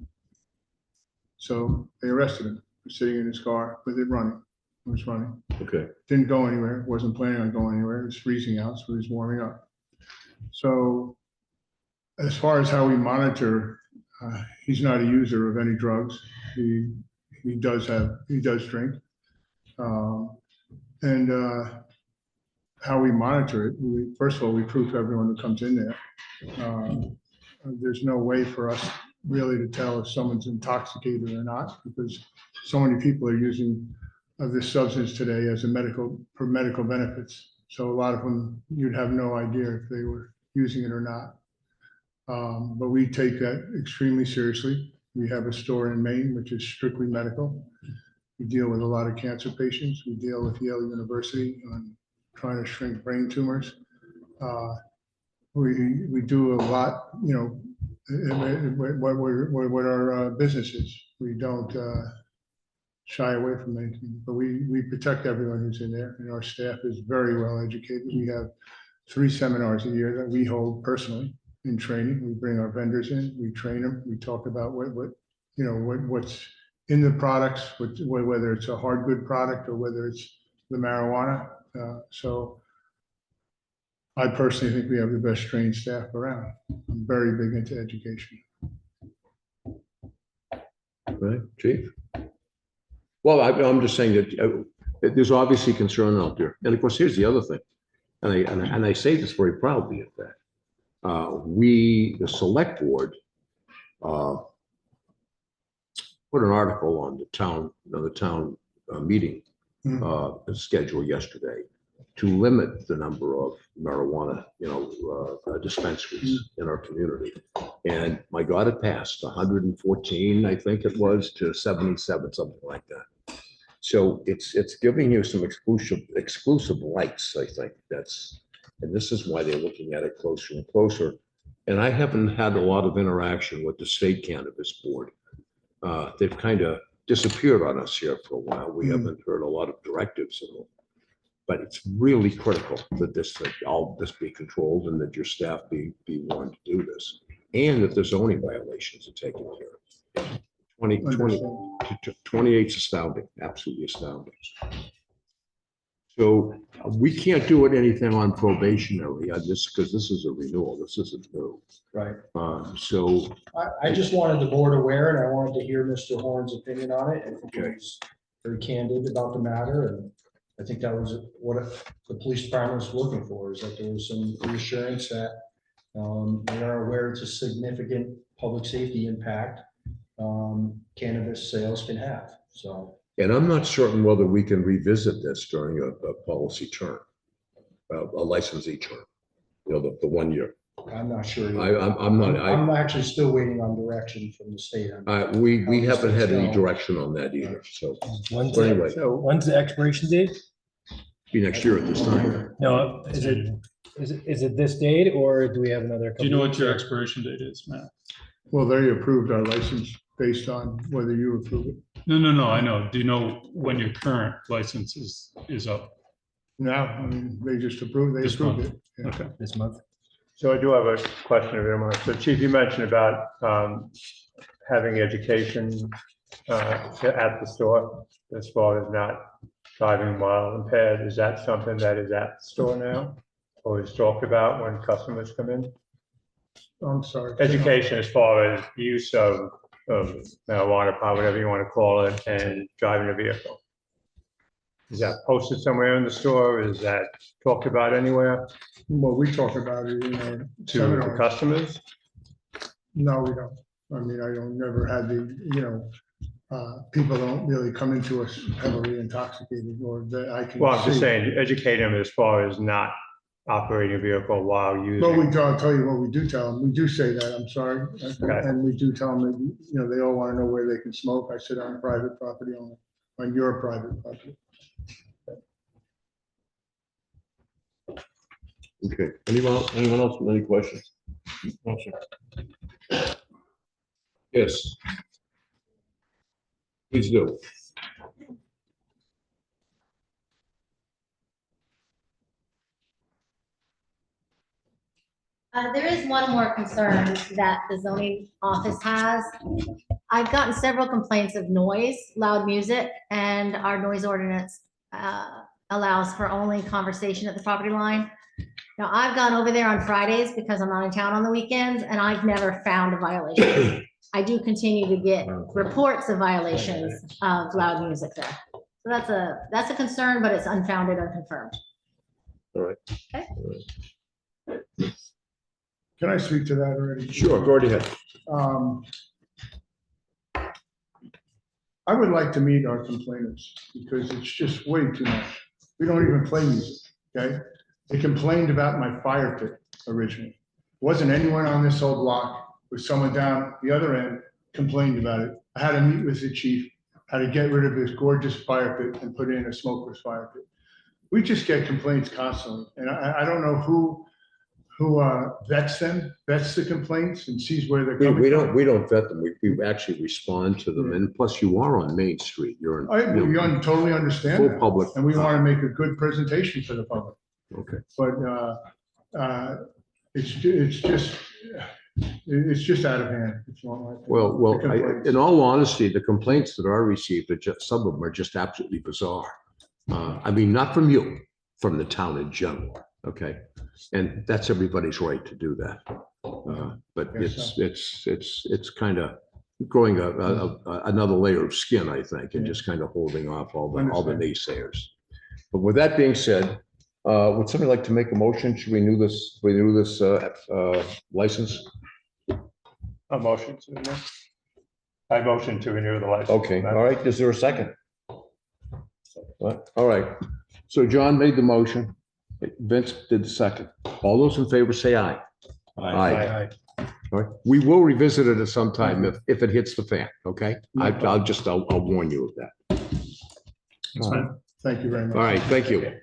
Speaker 12: So they arrested him for sitting in his car with it running. It was running.
Speaker 1: Okay.
Speaker 12: Didn't go anywhere. Wasn't planning on going anywhere. It was freezing out, so he was warming up. So as far as how we monitor, he's not a user of any drugs. He does drink. And how we monitor it, first of all, we proof everyone who comes in there. There's no way for us really to tell if someone's intoxicated or not, because so many people are using this substance today as for medical benefits. So a lot of them, you'd have no idea if they were using it or not. But we take that extremely seriously. We have a store in Maine, which is strictly medical. We deal with a lot of cancer patients. We deal with Yale University on trying to shrink brain tumors. We do a lot, you know, what our business is. We don't shy away from anything, but we protect everyone who's in there, and our staff is very well educated. We have 3 seminars a year that we hold personally in training. We bring our vendors in, we train them, we talk about what's in the products, whether it's a hard good product or whether it's the marijuana. So I personally think we have the best trained staff around. I'm very big into education.
Speaker 1: Right, Chief? Well, I'm just saying that there's obviously concern out there. And of course, here's the other thing. And I say this very proudly at that. We, the select board, put an article on the town meeting schedule yesterday to limit the number of marijuana, dispensaries in our community. And my God, it passed 114, I think it was, to 77, something like that. So it's giving you some exclusive rights, I think. And this is why they're looking at it closer and closer. And I haven't had a lot of interaction with the state cannabis board. They've kind of disappeared on us here for a while. We haven't heard a lot of directives at all. But it's really critical that all this be controlled and that your staff be warned to do this, and that the zoning violations are taken care of. 28 is astounding, absolutely astounding. So we can't do anything on probationary because this is a renewal. This isn't new.
Speaker 9: Right.
Speaker 1: So
Speaker 9: I just wanted the board aware, and I wanted to hear Mr. Horn's opinion on it. I think he was very candid about the matter, and I think that was what the police department was looking for, is that there was some reassurance that they are aware it's a significant public safety impact cannabis sales can have. So.
Speaker 1: And I'm not certain whether we can revisit this during a policy term, a licensee term, the 1 year.
Speaker 9: I'm not sure.
Speaker 1: I'm
Speaker 9: actually still waiting on direction from the state.
Speaker 1: We haven't had any direction on that either. So
Speaker 2: When's
Speaker 1: anyway,
Speaker 2: when's the expiration date?
Speaker 1: Be next year at this time.
Speaker 2: No, is it this date, or do we have another?
Speaker 5: Do you know what your expiration date is, Matt?
Speaker 12: Well, they approved our license based on whether you approve it.
Speaker 5: No, I know. Do you know when your current license is up?
Speaker 12: Now, I mean, they just approved, they
Speaker 5: This
Speaker 12: approved
Speaker 5: month.
Speaker 12: it. Yeah.
Speaker 5: Okay.
Speaker 2: This month.
Speaker 8: So I do have a question of everyone. So Chief, you mentioned about having education at the store as far as not driving while impaired. Is that something that is at the store now? Or is talked about when customers come in?
Speaker 12: I'm sorry.
Speaker 8: Education as far as use of marijuana, pot, whatever you want to call it, and driving a vehicle. Is that posted somewhere in the store? Is that talked about anywhere
Speaker 12: Well, we talk about it in our
Speaker 8: to the
Speaker 12: seminars.
Speaker 8: customers?
Speaker 12: No, we don't. I mean, I don't, never had the, people don't really come into us heavily intoxicated or that I can
Speaker 8: Well, I'm just
Speaker 12: see.
Speaker 8: saying, educate them as far as not operating a vehicle while
Speaker 12: But
Speaker 8: using.
Speaker 12: I'll tell you what we do tell them. We do say that, I'm sorry.
Speaker 8: Okay.
Speaker 12: And we do tell them that, they all want to know where they can smoke. I sit on private property on your private property.
Speaker 1: Okay, anyone else with any questions? No, sir. Yes. Please do.
Speaker 11: There is one more concern that the zoning office has. I've gotten several complaints of noise, loud music, and our noise ordinance allows for only conversation at the property line. Now, I've gone over there on Fridays because I'm not in town on the weekends, and I've never found a violation. I do continue to get reports of violations of loud music there. So that's a concern, but it's unfounded, unconfirmed.
Speaker 1: All right.
Speaker 11: Okay.
Speaker 1: All right.
Speaker 12: Can I speak to that already?
Speaker 1: Sure, go right ahead.
Speaker 12: I would like to meet our complainants because it's just way too much. We don't even play music, okay? They complained about my fire pit originally. Wasn't anyone on this whole block, was someone down the other end complained about it. I had to meet with the chief, how to get rid of this gorgeous fire pit and put in a smokeless fire pit. We just get complaints constantly, and I don't know who vets the complaints and sees where they're coming from.
Speaker 1: We don't vet them. We actually respond to them. And plus you are on Main Street. You're in.
Speaker 12: I totally understand
Speaker 1: Full
Speaker 12: that.
Speaker 1: public.
Speaker 12: And we want to make a good presentation for the public.
Speaker 1: Okay.
Speaker 12: But it's just out of hand. It's not like.
Speaker 1: Well,
Speaker 12: The complaints.
Speaker 1: in all honesty, the complaints that are received are just, some of them are just absolutely bizarre. I mean, not from you, from the town in general, okay? And that's everybody's right to do that. But
Speaker 12: Yes,
Speaker 1: it's kind of growing another layer of skin, I think, and just kind of holding off all the naysayers. But with that being said, would somebody like to make a motion to renew this license?
Speaker 8: A motion to renew. I motion to renew the license.
Speaker 1: Okay, all right, is there a second? What? All right, so John made the motion, Vince did the second. All those in favor say aye. Aye. All right, we will revisit it at some time if it hits the fan, okay? I'll warn you of that.
Speaker 12: That's fine. Thank you very much.
Speaker 1: All right, thank you.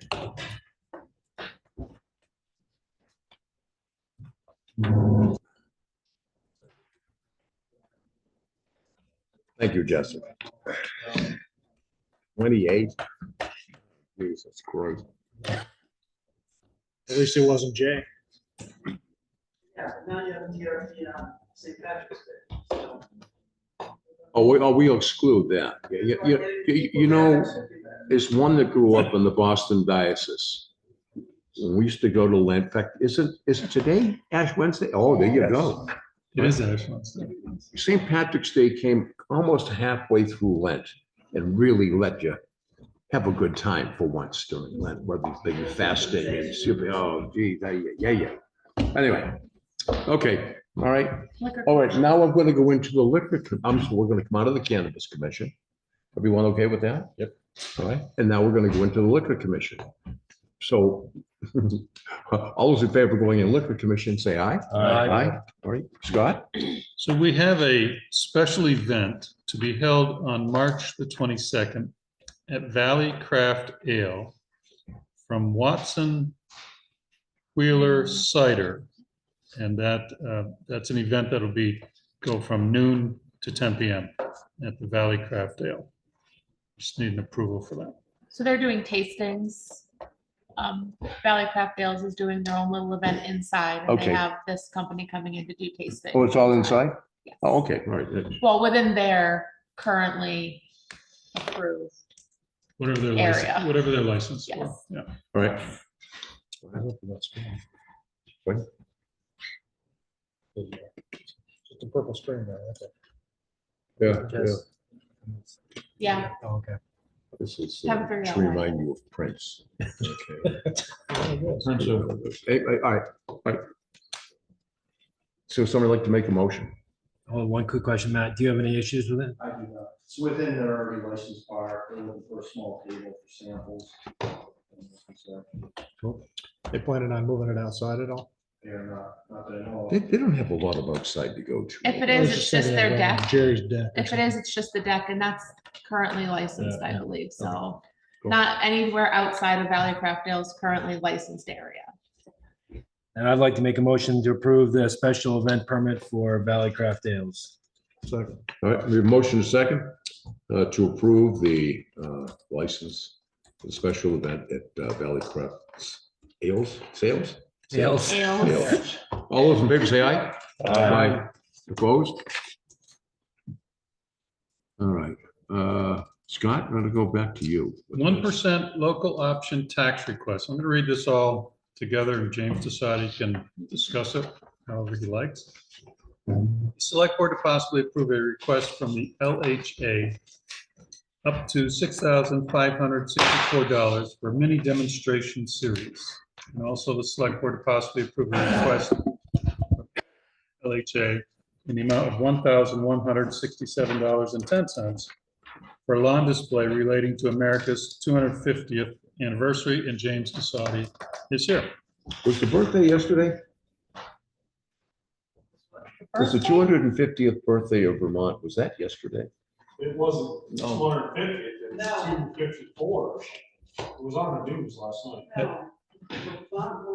Speaker 1: Thank you, Jessica. 28. Jesus Christ.
Speaker 6: At least it wasn't Jay.
Speaker 4: Yeah, now you have a TRT on St. Patrick's Day. So
Speaker 1: We'll exclude that. You know, there's one that grew up in the Boston diocese. When we used to go to Lent, in fact, is it today, Ash Wednesday? Oh, there you go.
Speaker 5: It is Ash Wednesday.
Speaker 1: St. Patrick's Day came almost halfway through Lent and really let you have a good time for once during Lent, whether you've been fasting and oh, geez, yeah. Anyway, okay, all right. All right, now I'm going to go into the liquor. We're going to come out of the Cannabis Commission. Everyone okay with that? Yep. All right, and now we're going to go into the Liquor Commission. So all those in favor of going in Liquor Commission, say aye. Aye. All right, Scott?
Speaker 5: So we have a special event to be held on March the 22nd at Valley Craft Ale from Watson Wheeler Cider. And that's an event that'll go from noon to 10 PM at the Valley Craft Ale. Just need an approval for that.
Speaker 3: So they're doing tastings. Valley Craft Ales is doing their own little event inside, and they
Speaker 1: Okay.
Speaker 3: have this company coming in to do tasting.
Speaker 1: Oh, it's all inside?
Speaker 3: Yes.
Speaker 1: Oh, okay, all right.
Speaker 3: Well, within their currently approved.
Speaker 5: Whatever their
Speaker 3: Area.
Speaker 5: license, whatever their license for,
Speaker 3: Yes.
Speaker 5: yeah.
Speaker 1: All right.
Speaker 6: Just a purple screen there. Okay.
Speaker 1: Yeah, yeah.
Speaker 3: Yeah,
Speaker 6: Oh, okay.
Speaker 1: This is
Speaker 3: Haven't figured out
Speaker 1: to
Speaker 3: why.
Speaker 1: remind you of Prince. Okay.
Speaker 7: So,
Speaker 1: All right. So somebody like to make a motion?
Speaker 2: Oh, one quick question, Matt. Do you have any issues with it?
Speaker 9: I do not. It's within their already licensed bar, they're looking for a small table for samples. So
Speaker 6: They planning on moving it outside at all?
Speaker 9: they are not that I know
Speaker 1: They,
Speaker 9: of.
Speaker 1: they don't have a lot of outside to go to.
Speaker 3: if it is, it's just their deck.
Speaker 6: Jerry's deck. or
Speaker 3: If it is, it's just the deck, and that's currently licensed, I
Speaker 6: Yeah.
Speaker 3: believe, so.
Speaker 1: Cool.
Speaker 3: Not anywhere outside of Valley Craft Ale's currently licensed area.
Speaker 2: And I'd like to make a motion to approve the special event permit for Valley Craft Ales.
Speaker 6: Second.
Speaker 1: All right, we have a motion second to approve the license, the special event at Valley Craft Ales, Sales?
Speaker 2: Ales.
Speaker 3: Ales.
Speaker 1: All those in favor say aye. Aye. Opposed? All right, Scott, I'm gonna go back to you.
Speaker 5: 1% local option tax request. I'm going to read this all together, and James Desotti can discuss it however he likes. Select Board to possibly approve a request from the LHA up to $6,564 for mini demonstration series. And also the Select Board to possibly approve a request from LHA in the amount of $1,167.10 for a lawn display relating to America's 250th anniversary, and James Desotti is here.
Speaker 1: Was the birthday yesterday? Was the 250th birthday of Vermont, was that yesterday?
Speaker 6: It wasn't
Speaker 1: No.
Speaker 6: 250, it was 254. It was on the news last night.
Speaker 4: No, Vermont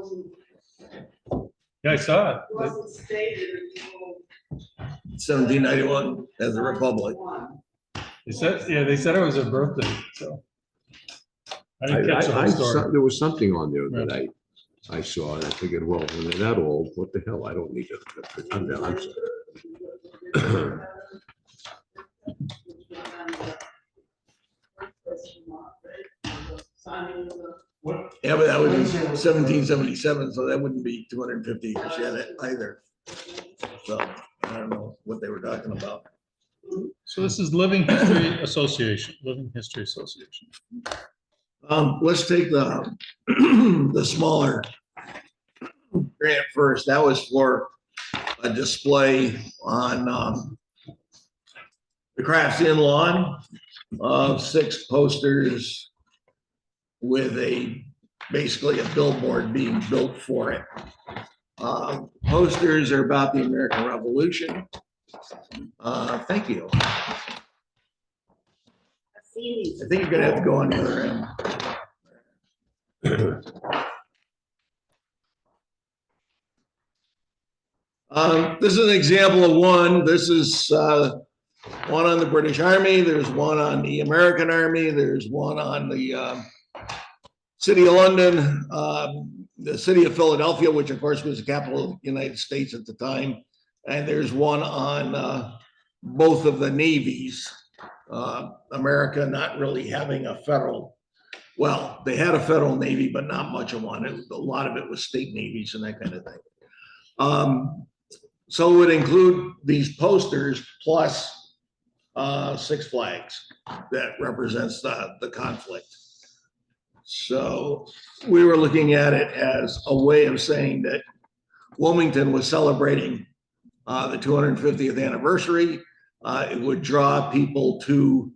Speaker 5: Yeah, I saw it.
Speaker 4: wasn't stated until
Speaker 13: 1791 as a republic.
Speaker 4: 91.
Speaker 5: They said, yeah, they said it was her birthday, so. I didn't catch the whole story.
Speaker 1: There was something on there that I saw, and I figured, well, when they're that old, what the hell, I don't need to. I'm sorry.
Speaker 13: Yeah, but that was 1777, so that wouldn't be 250 years yet either. So I don't know what they were talking about.
Speaker 5: So this is Living History Association, Living History Association.
Speaker 13: Let's take the the smaller grant first. That was for a display on the Crafts Inn lawn of 6 posters with basically a billboard being built for it. Posters are about the American Revolution. Thank you. I think you're gonna have to go on the other end. This is an example of one. This is one on the British Army. There's one on the American Army. There's one on the City of London, the City of Philadelphia, which of course was the capital of the United States at the time. And there's one on both of the navies. America not really having a federal, well, they had a federal navy, but not much of one. A lot of it was state navies and that kind of thing. So it would include these posters plus 6 flags that represents the conflict. So we were looking at it as a way of saying that Wilmington was celebrating the 250th anniversary. It would draw people to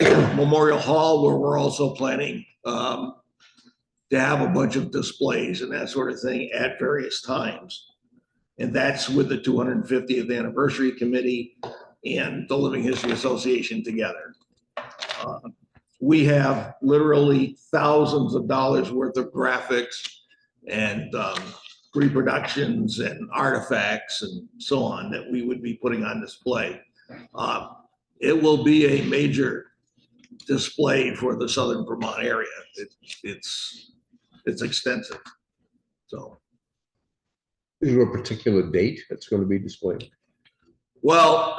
Speaker 13: Memorial Hall, where we're also planning to have a bunch of displays and that sort of thing at various times. And that's with the 250th anniversary committee and the Living History Association together. We have literally thousands of dollars worth of graphics and reproductions and artifacts and so on that we would be putting on display. It will be a major display for the southern Vermont area. It's extensive. So,
Speaker 1: Is there a particular date that's going to be displayed?
Speaker 13: well,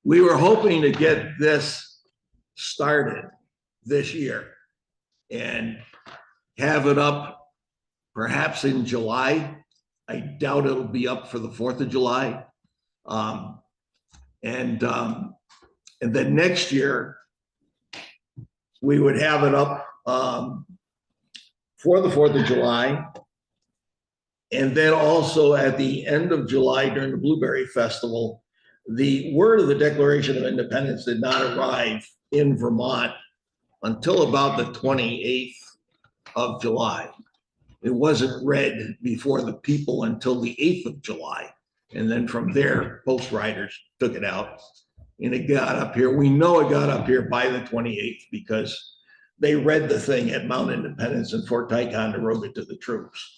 Speaker 13: we were hoping to get this started this year and have it up perhaps in July. I doubt it'll be up for the 4th of July. And then next year, we would have it up for the 4th of July. And then also at the end of July during the Blueberry Festival, the word of the Declaration of Independence did not arrive in Vermont until about the 28th of July. It wasn't read before the people until the 8th of July. And then from there, post riders took it out and it got up here. We know it got up here by the 28th because they read the thing at Mount Independence in Fort Ticonderoga to the troops.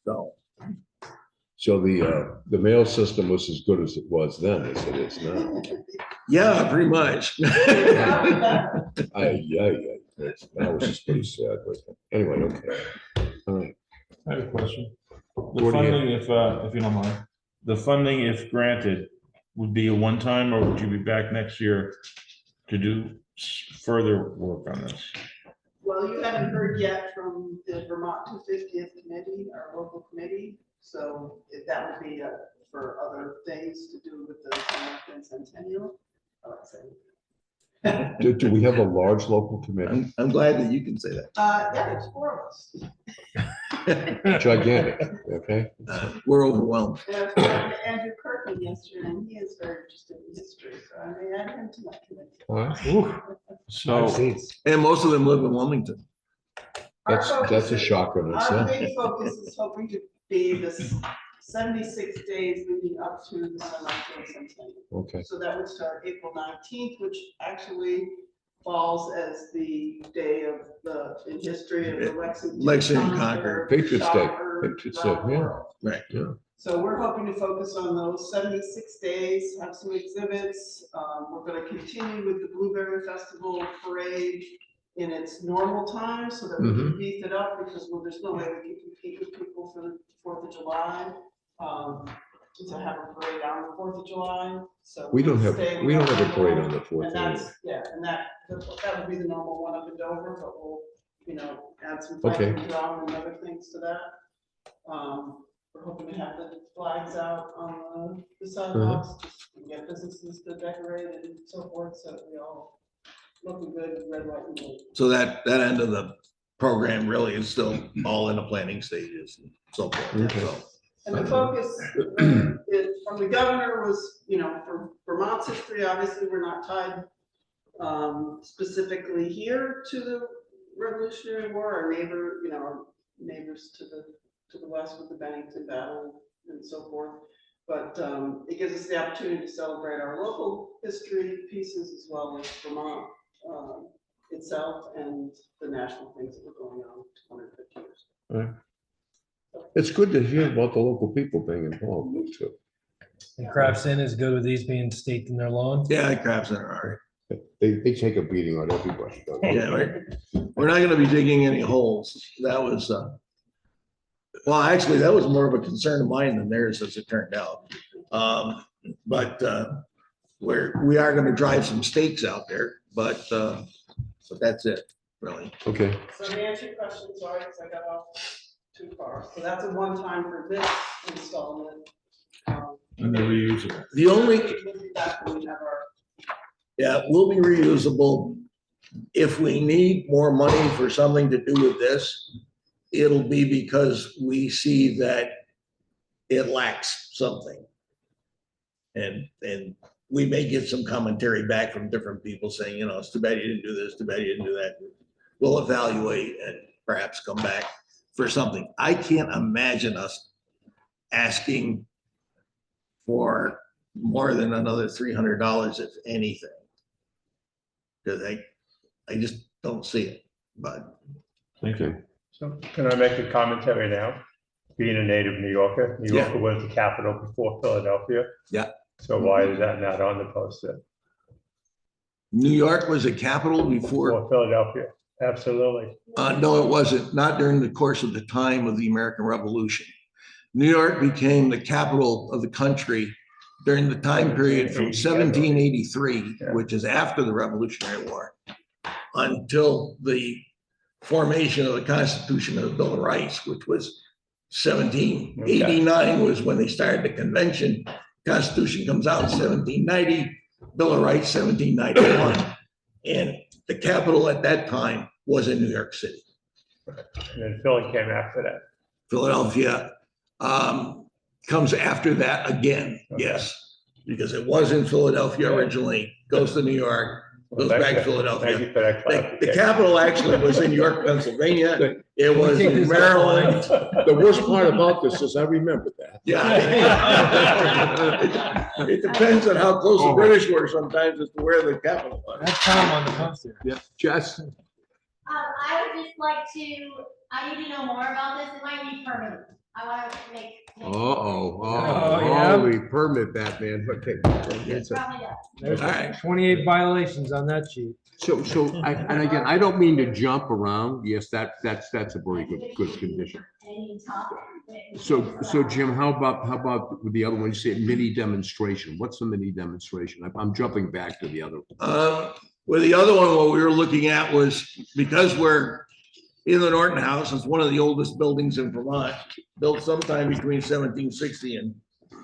Speaker 1: So the mail system was as good as it was then as it is now.
Speaker 13: Yeah, pretty much.
Speaker 1: That was just pretty sad, but anyway, okay. All right.
Speaker 7: I have a question. The
Speaker 1: What do you-
Speaker 7: funding, if you don't mind, the funding, if granted, would be a one-time, or would you be back next year to do further work on this?
Speaker 4: Well, you haven't heard yet from the Vermont 250th committee, our local committee. So if that would be for other things to do with the American Centennial. I would say.
Speaker 1: Do we have a large local committee?
Speaker 13: I'm glad that you can say that.
Speaker 4: Yeah, there's 4 of us.
Speaker 1: Gigantic, okay?
Speaker 13: We're overwhelmed.
Speaker 4: And I spoke to Andrew Kirkman yesterday, and he is very interested in history, so I may add him to my committee.
Speaker 1: All right.
Speaker 7: So,
Speaker 13: And most of them live in Wilmington.
Speaker 1: That's a shocker in
Speaker 4: Our
Speaker 1: itself.
Speaker 4: big focus is hoping to be this 76 days leading up to the centennial.
Speaker 1: Okay.
Speaker 4: So that would start April 19th, which actually falls as the day of in history of the
Speaker 13: Lexington Concord.
Speaker 1: Patriots Day. Patriots Day, yeah.
Speaker 13: Right.
Speaker 1: Yeah.
Speaker 4: So we're hoping to focus on those 76 days, have some exhibits. We're going to continue with the Blueberry Festival parade in its normal time so that we can beef it up because there's no way we can compete with people for the 4th of July. To have a parade on the 4th of July. So
Speaker 1: We don't have a parade on the
Speaker 4: and
Speaker 1: 4th.
Speaker 4: that's, and that would be the normal one up in Dover, but we'll, add some
Speaker 1: Okay.
Speaker 4: fighting drum and other things to that. We're hoping to have the flags out on the sidewalks, just to get businesses to decorate and so forth, so we all looking good, red, white, and blue.
Speaker 13: So that end of the program really is still all in the planning stages and so forth.
Speaker 1: Okay.
Speaker 13: So,
Speaker 4: And the focus from the governor was, for Vermont's history, obviously, we're not tied specifically here to the Revolutionary War. Our our neighbors to the west with the Bennington battle and so forth. But it gives us the opportunity to celebrate our local history pieces as well as Vermont itself and the national things that were going on 250 years.
Speaker 1: Right. It's good to hear about the local people being involved too.
Speaker 2: And Craps Inn is good with these being staked in their lawn.
Speaker 13: yeah, Crabs Center, all right.
Speaker 1: They take a beating on everybody. don't they?
Speaker 13: Yeah, we're not gonna be digging any holes. That was, well, actually, that was more of a concern of mine than theirs as it turned out. But we are gonna drive some stakes out there, but that's it, really.
Speaker 1: Okay.
Speaker 4: So to answer your question, sorry, because I got off too far. So that's a one-time for this installment.
Speaker 7: and they're reusable.
Speaker 13: The only,
Speaker 4: We'll be back when we have our
Speaker 13: yeah, will be reusable. If we need more money for something to do with this, it'll be because we see that it lacks something. And we may get some commentary back from different people saying, it's too bad you didn't do this, too bad you didn't do that. We'll evaluate and perhaps come back for something. I can't imagine us asking for more than another $300, if anything. Because I just don't see it, but.
Speaker 7: Thank you.
Speaker 8: So can I make a commentary now? Being a native New Yorker, New Yorker was the capital before Philadelphia.
Speaker 13: Yeah.
Speaker 8: So why is that not on the poster?
Speaker 13: New York was a capital before.
Speaker 8: Or Philadelphia? Absolutely.
Speaker 13: No, it wasn't, not during the course of the time of the American Revolution. New York became the capital of the country during the time period from 1783, which is after the Revolutionary War, until the formation of the Constitution of the Bill of Rights, which was 1789 was when they started the convention. Constitution comes out in 1790, Bill of Rights 1791. And the capital at that time was in New York City.
Speaker 8: And then Philly came after that.
Speaker 13: Philadelphia comes after that again, yes, because it was in Philadelphia originally, goes to New York, goes back to Philadelphia.
Speaker 8: Thank you for that
Speaker 13: The
Speaker 8: clarification.
Speaker 13: capital actually was in York, Pennsylvania. It was in Maryland.
Speaker 1: The worst part about this is I remember that.
Speaker 13: Yeah. It depends on how close the British were sometimes as to where the capital was.
Speaker 2: That's Tom on the poster.
Speaker 1: Yeah, Jess.
Speaker 11: I would just like to, I need to know more about this. It might be permanent. I want to make.
Speaker 2: Oh, yeah.
Speaker 1: Holy permit, Batman. Okay. It's a-
Speaker 11: Probably does.
Speaker 2: There's
Speaker 13: All right.
Speaker 2: 28 violations on that sheet.
Speaker 1: And again, I don't mean to jump around. Yes, that's a very good condition.
Speaker 11: Any top.
Speaker 1: So Jim, how about with the other one? You said mini demonstration. What's a mini demonstration? I'm jumping back to the other one.
Speaker 13: Well, the other one, what we were looking at was, because we're in the Norton House, it's one of the oldest buildings in Vermont, built sometime between 1760 and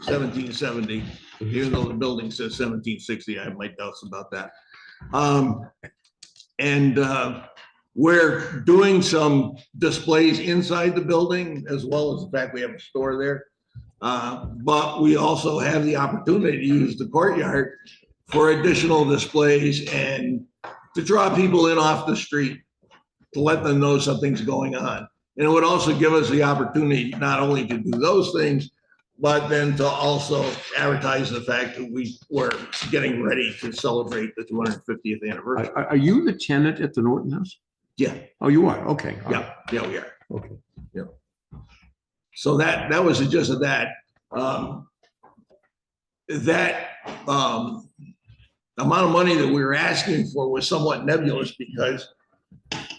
Speaker 13: 1770, even though the building says 1760, I have my doubts about that. We're doing some displays inside the building, as well as the fact we have a store there. But we also have the opportunity to use the courtyard for additional displays and to draw people in off the street, to let them know something's going on. And it would also give us the opportunity not only to do those things, but then to also advertise the fact that we were getting ready to celebrate the 250th anniversary.
Speaker 1: Are you the tenant at the Norton House?
Speaker 13: Yeah,
Speaker 1: Oh, you are? Okay. All right.
Speaker 13: yeah, we are.
Speaker 1: Okay.
Speaker 13: So that was the gist of that. Amount of money that we were asking for was somewhat nebulous, because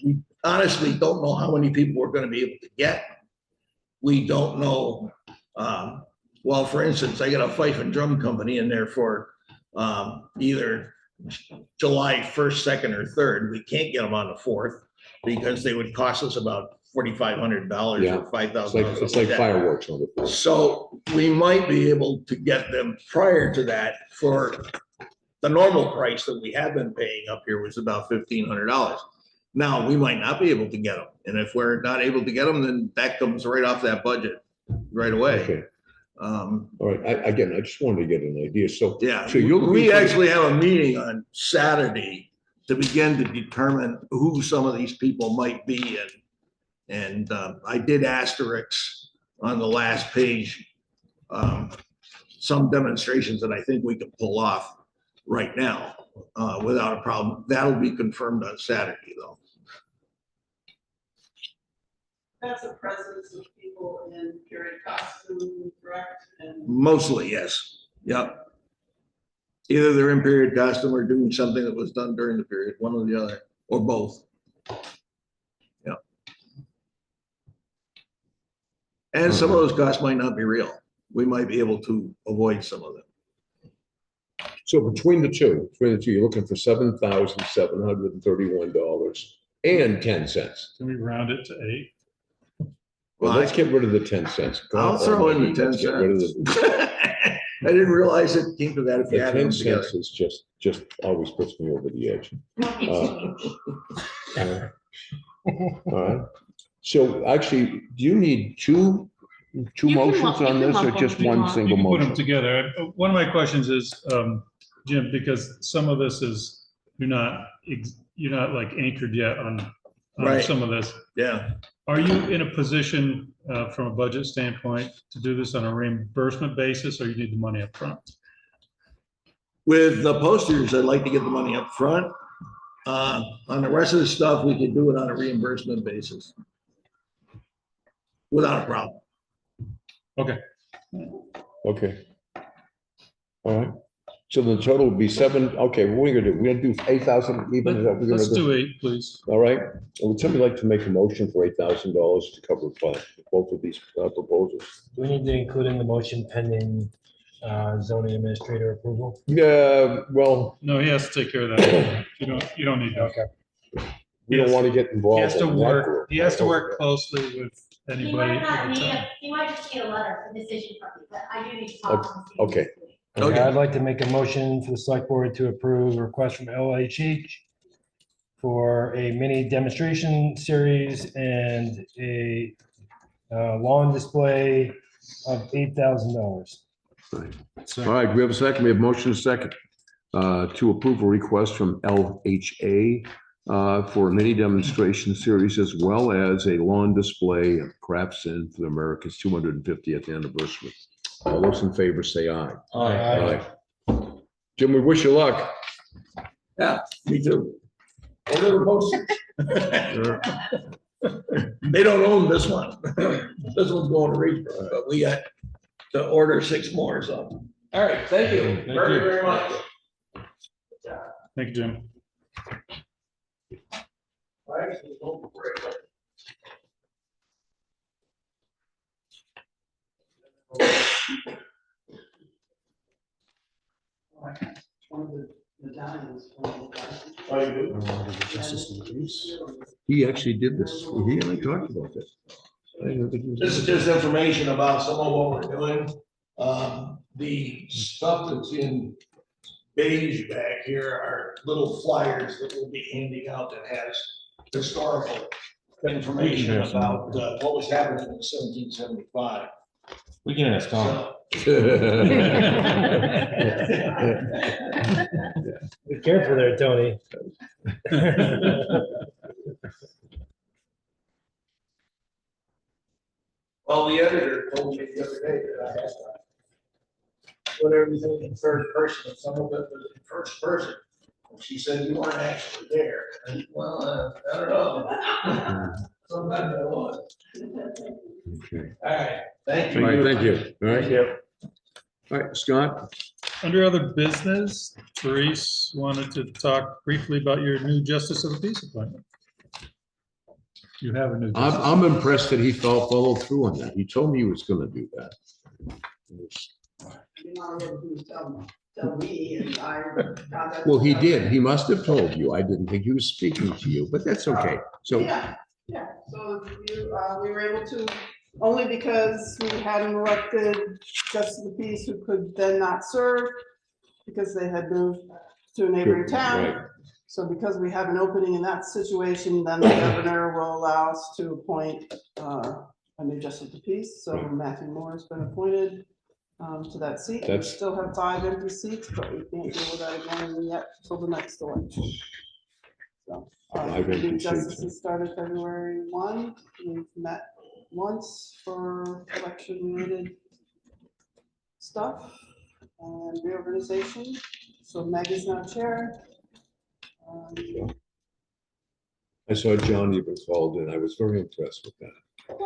Speaker 13: we honestly don't know how many people we're going to be able to get. We don't know. Well, for instance, I got a fife and drum company in there for either July 1st, 2nd, or 3rd. We can't get them on the 4th because they would cost us about $4,500
Speaker 1: Yeah.
Speaker 13: or $5,000.
Speaker 1: It's like fireworks on the floor.
Speaker 13: So we might be able to get them prior to that for the normal price that we have been paying up here, was about $1,500. Now, we might not be able to get them. And if we're not able to get them, then that comes right off that budget right away.
Speaker 1: Okay. All right. I just wanted to get an idea. So,
Speaker 13: Yeah,
Speaker 1: So you're looking
Speaker 13: we
Speaker 1: for-
Speaker 13: actually have a meeting on Saturday to begin to determine who some of these people might be. And I did asterisks on the last page, some demonstrations that I think we can pull off right now without a problem. That'll be confirmed on Saturday, though.
Speaker 4: That's the presence of people in period costume, correct? And
Speaker 13: Mostly, yes. Yep. Either they're in period costume or doing something that was done during the period, one or the other, or both. Yeah. And some of those costs might not be real. We might be able to avoid some of them.
Speaker 1: So between the two, you're looking for $7,731.10.
Speaker 5: Can we round it to 8?
Speaker 1: Well, let's get rid of the 10 cents.
Speaker 13: I'll throw in the
Speaker 1: Let's
Speaker 13: 10
Speaker 1: get rid of
Speaker 13: cents.
Speaker 1: the-
Speaker 13: I didn't realize it came to that if
Speaker 1: The
Speaker 13: you had
Speaker 1: 10
Speaker 13: them together.
Speaker 1: cents is just always puts me over the edge. All right. So actually, do you need two
Speaker 3: You can
Speaker 1: motions
Speaker 3: lump- you
Speaker 1: on
Speaker 3: can
Speaker 1: this or
Speaker 3: lump them
Speaker 1: just
Speaker 3: if you
Speaker 1: one
Speaker 3: want.
Speaker 1: single
Speaker 5: You can put them
Speaker 1: motion?
Speaker 5: together. One of my questions is, Jim, because some of this is, you're not like anchored yet on
Speaker 13: Right.
Speaker 5: some of this.
Speaker 13: Yeah.
Speaker 5: Are you in a position, from a budget standpoint, to do this on a reimbursement basis, or you need the money up front?
Speaker 13: With the posters, I'd like to get the money up front. On the rest of the stuff, we could do it on a reimbursement basis. Without a problem.
Speaker 5: Okay.
Speaker 1: Okay. All right. So the total would be seven. Okay, what are we gonna do? We're gonna do 8,000 even? Is that what we're
Speaker 5: Let's
Speaker 1: gonna
Speaker 5: do 8, please.
Speaker 1: All right. Would somebody like to make a motion for $8,000 to cover both of these proposals?
Speaker 2: Do we need to include in the motion pending zoning administrator approval?
Speaker 1: Yeah, well,
Speaker 5: No, he has to take care of that. You don't need that.
Speaker 2: Okay.
Speaker 1: we don't want to get
Speaker 5: He
Speaker 1: involved.
Speaker 5: has to
Speaker 1: in that
Speaker 5: work,
Speaker 1: group.
Speaker 5: he has to work closely with anybody. at the time.
Speaker 11: he might just need a letter, a decision from you, but I do need to
Speaker 1: talk to him. Okay.
Speaker 7: Okay.
Speaker 2: I'd like to make a motion for the select board to approve a request from LHH for a mini demonstration series and a lawn display of $8,000.
Speaker 1: All right, we have a second. We have motion second to approve a request from LHA for a mini demonstration series as well as a lawn display of crafts in for the America's 250th anniversary. All those in favor say aye.
Speaker 2: Aye.
Speaker 1: Jim, we wish you luck.
Speaker 13: Yeah, me too. Order the posters. They don't own this one. This one's going to Reedsburg, but we got to order 6 more, so. All right, thank you very much.
Speaker 5: Thank you, Jim.
Speaker 13: All right, we'll go for it.
Speaker 4: One of the medallions.
Speaker 13: Oh, you do?
Speaker 1: He actually did this. He and I talked about this. I didn't think he was-
Speaker 13: This is just information about some of what we're doing. The stuff that's in beige back here are little flyers that we'll be handing out that has historical information about what was happening in 1775.
Speaker 7: We can ask Tom.
Speaker 2: Be careful there, Tony.
Speaker 13: Well, the editor told me the other day that I had to put everything in third person, and some of it was in first person. And she said, you weren't actually there. And, well, I don't know. Sometimes I was.
Speaker 1: Okay.
Speaker 13: All right, thank
Speaker 1: All
Speaker 13: you.
Speaker 1: right, thank you. All right. All right, Scott.
Speaker 5: Under other business, Therese wanted to talk briefly about your new Justice of the Peace appointment. You have a new. justice.
Speaker 1: I'm impressed that he followed through on that. He told me he was gonna do that.
Speaker 4: You know, tell me and I. contacted
Speaker 1: Well, he
Speaker 4: them.
Speaker 1: did. He must have told you. I didn't think he was speaking to you, but that's okay. So,
Speaker 4: Yeah, so we were able to, only because we had an elected justice of the peace who could then not serve because they had moved to a neighboring town.
Speaker 1: right.
Speaker 4: So because we have an opening in that situation, then the governor will allow us to appoint a new justice of the peace. So Matthew Moore has been appointed to that seat. We
Speaker 1: That's-
Speaker 4: still have 5 empty seats, but we can't deal with that again yet till the next election. So,
Speaker 1: 5
Speaker 4: the
Speaker 1: empty
Speaker 4: new
Speaker 1: seats.
Speaker 4: justices started February 1. We've met once for election related stuff and reorganization. So Meg is now chair.
Speaker 1: I saw John even called and I was very impressed with that.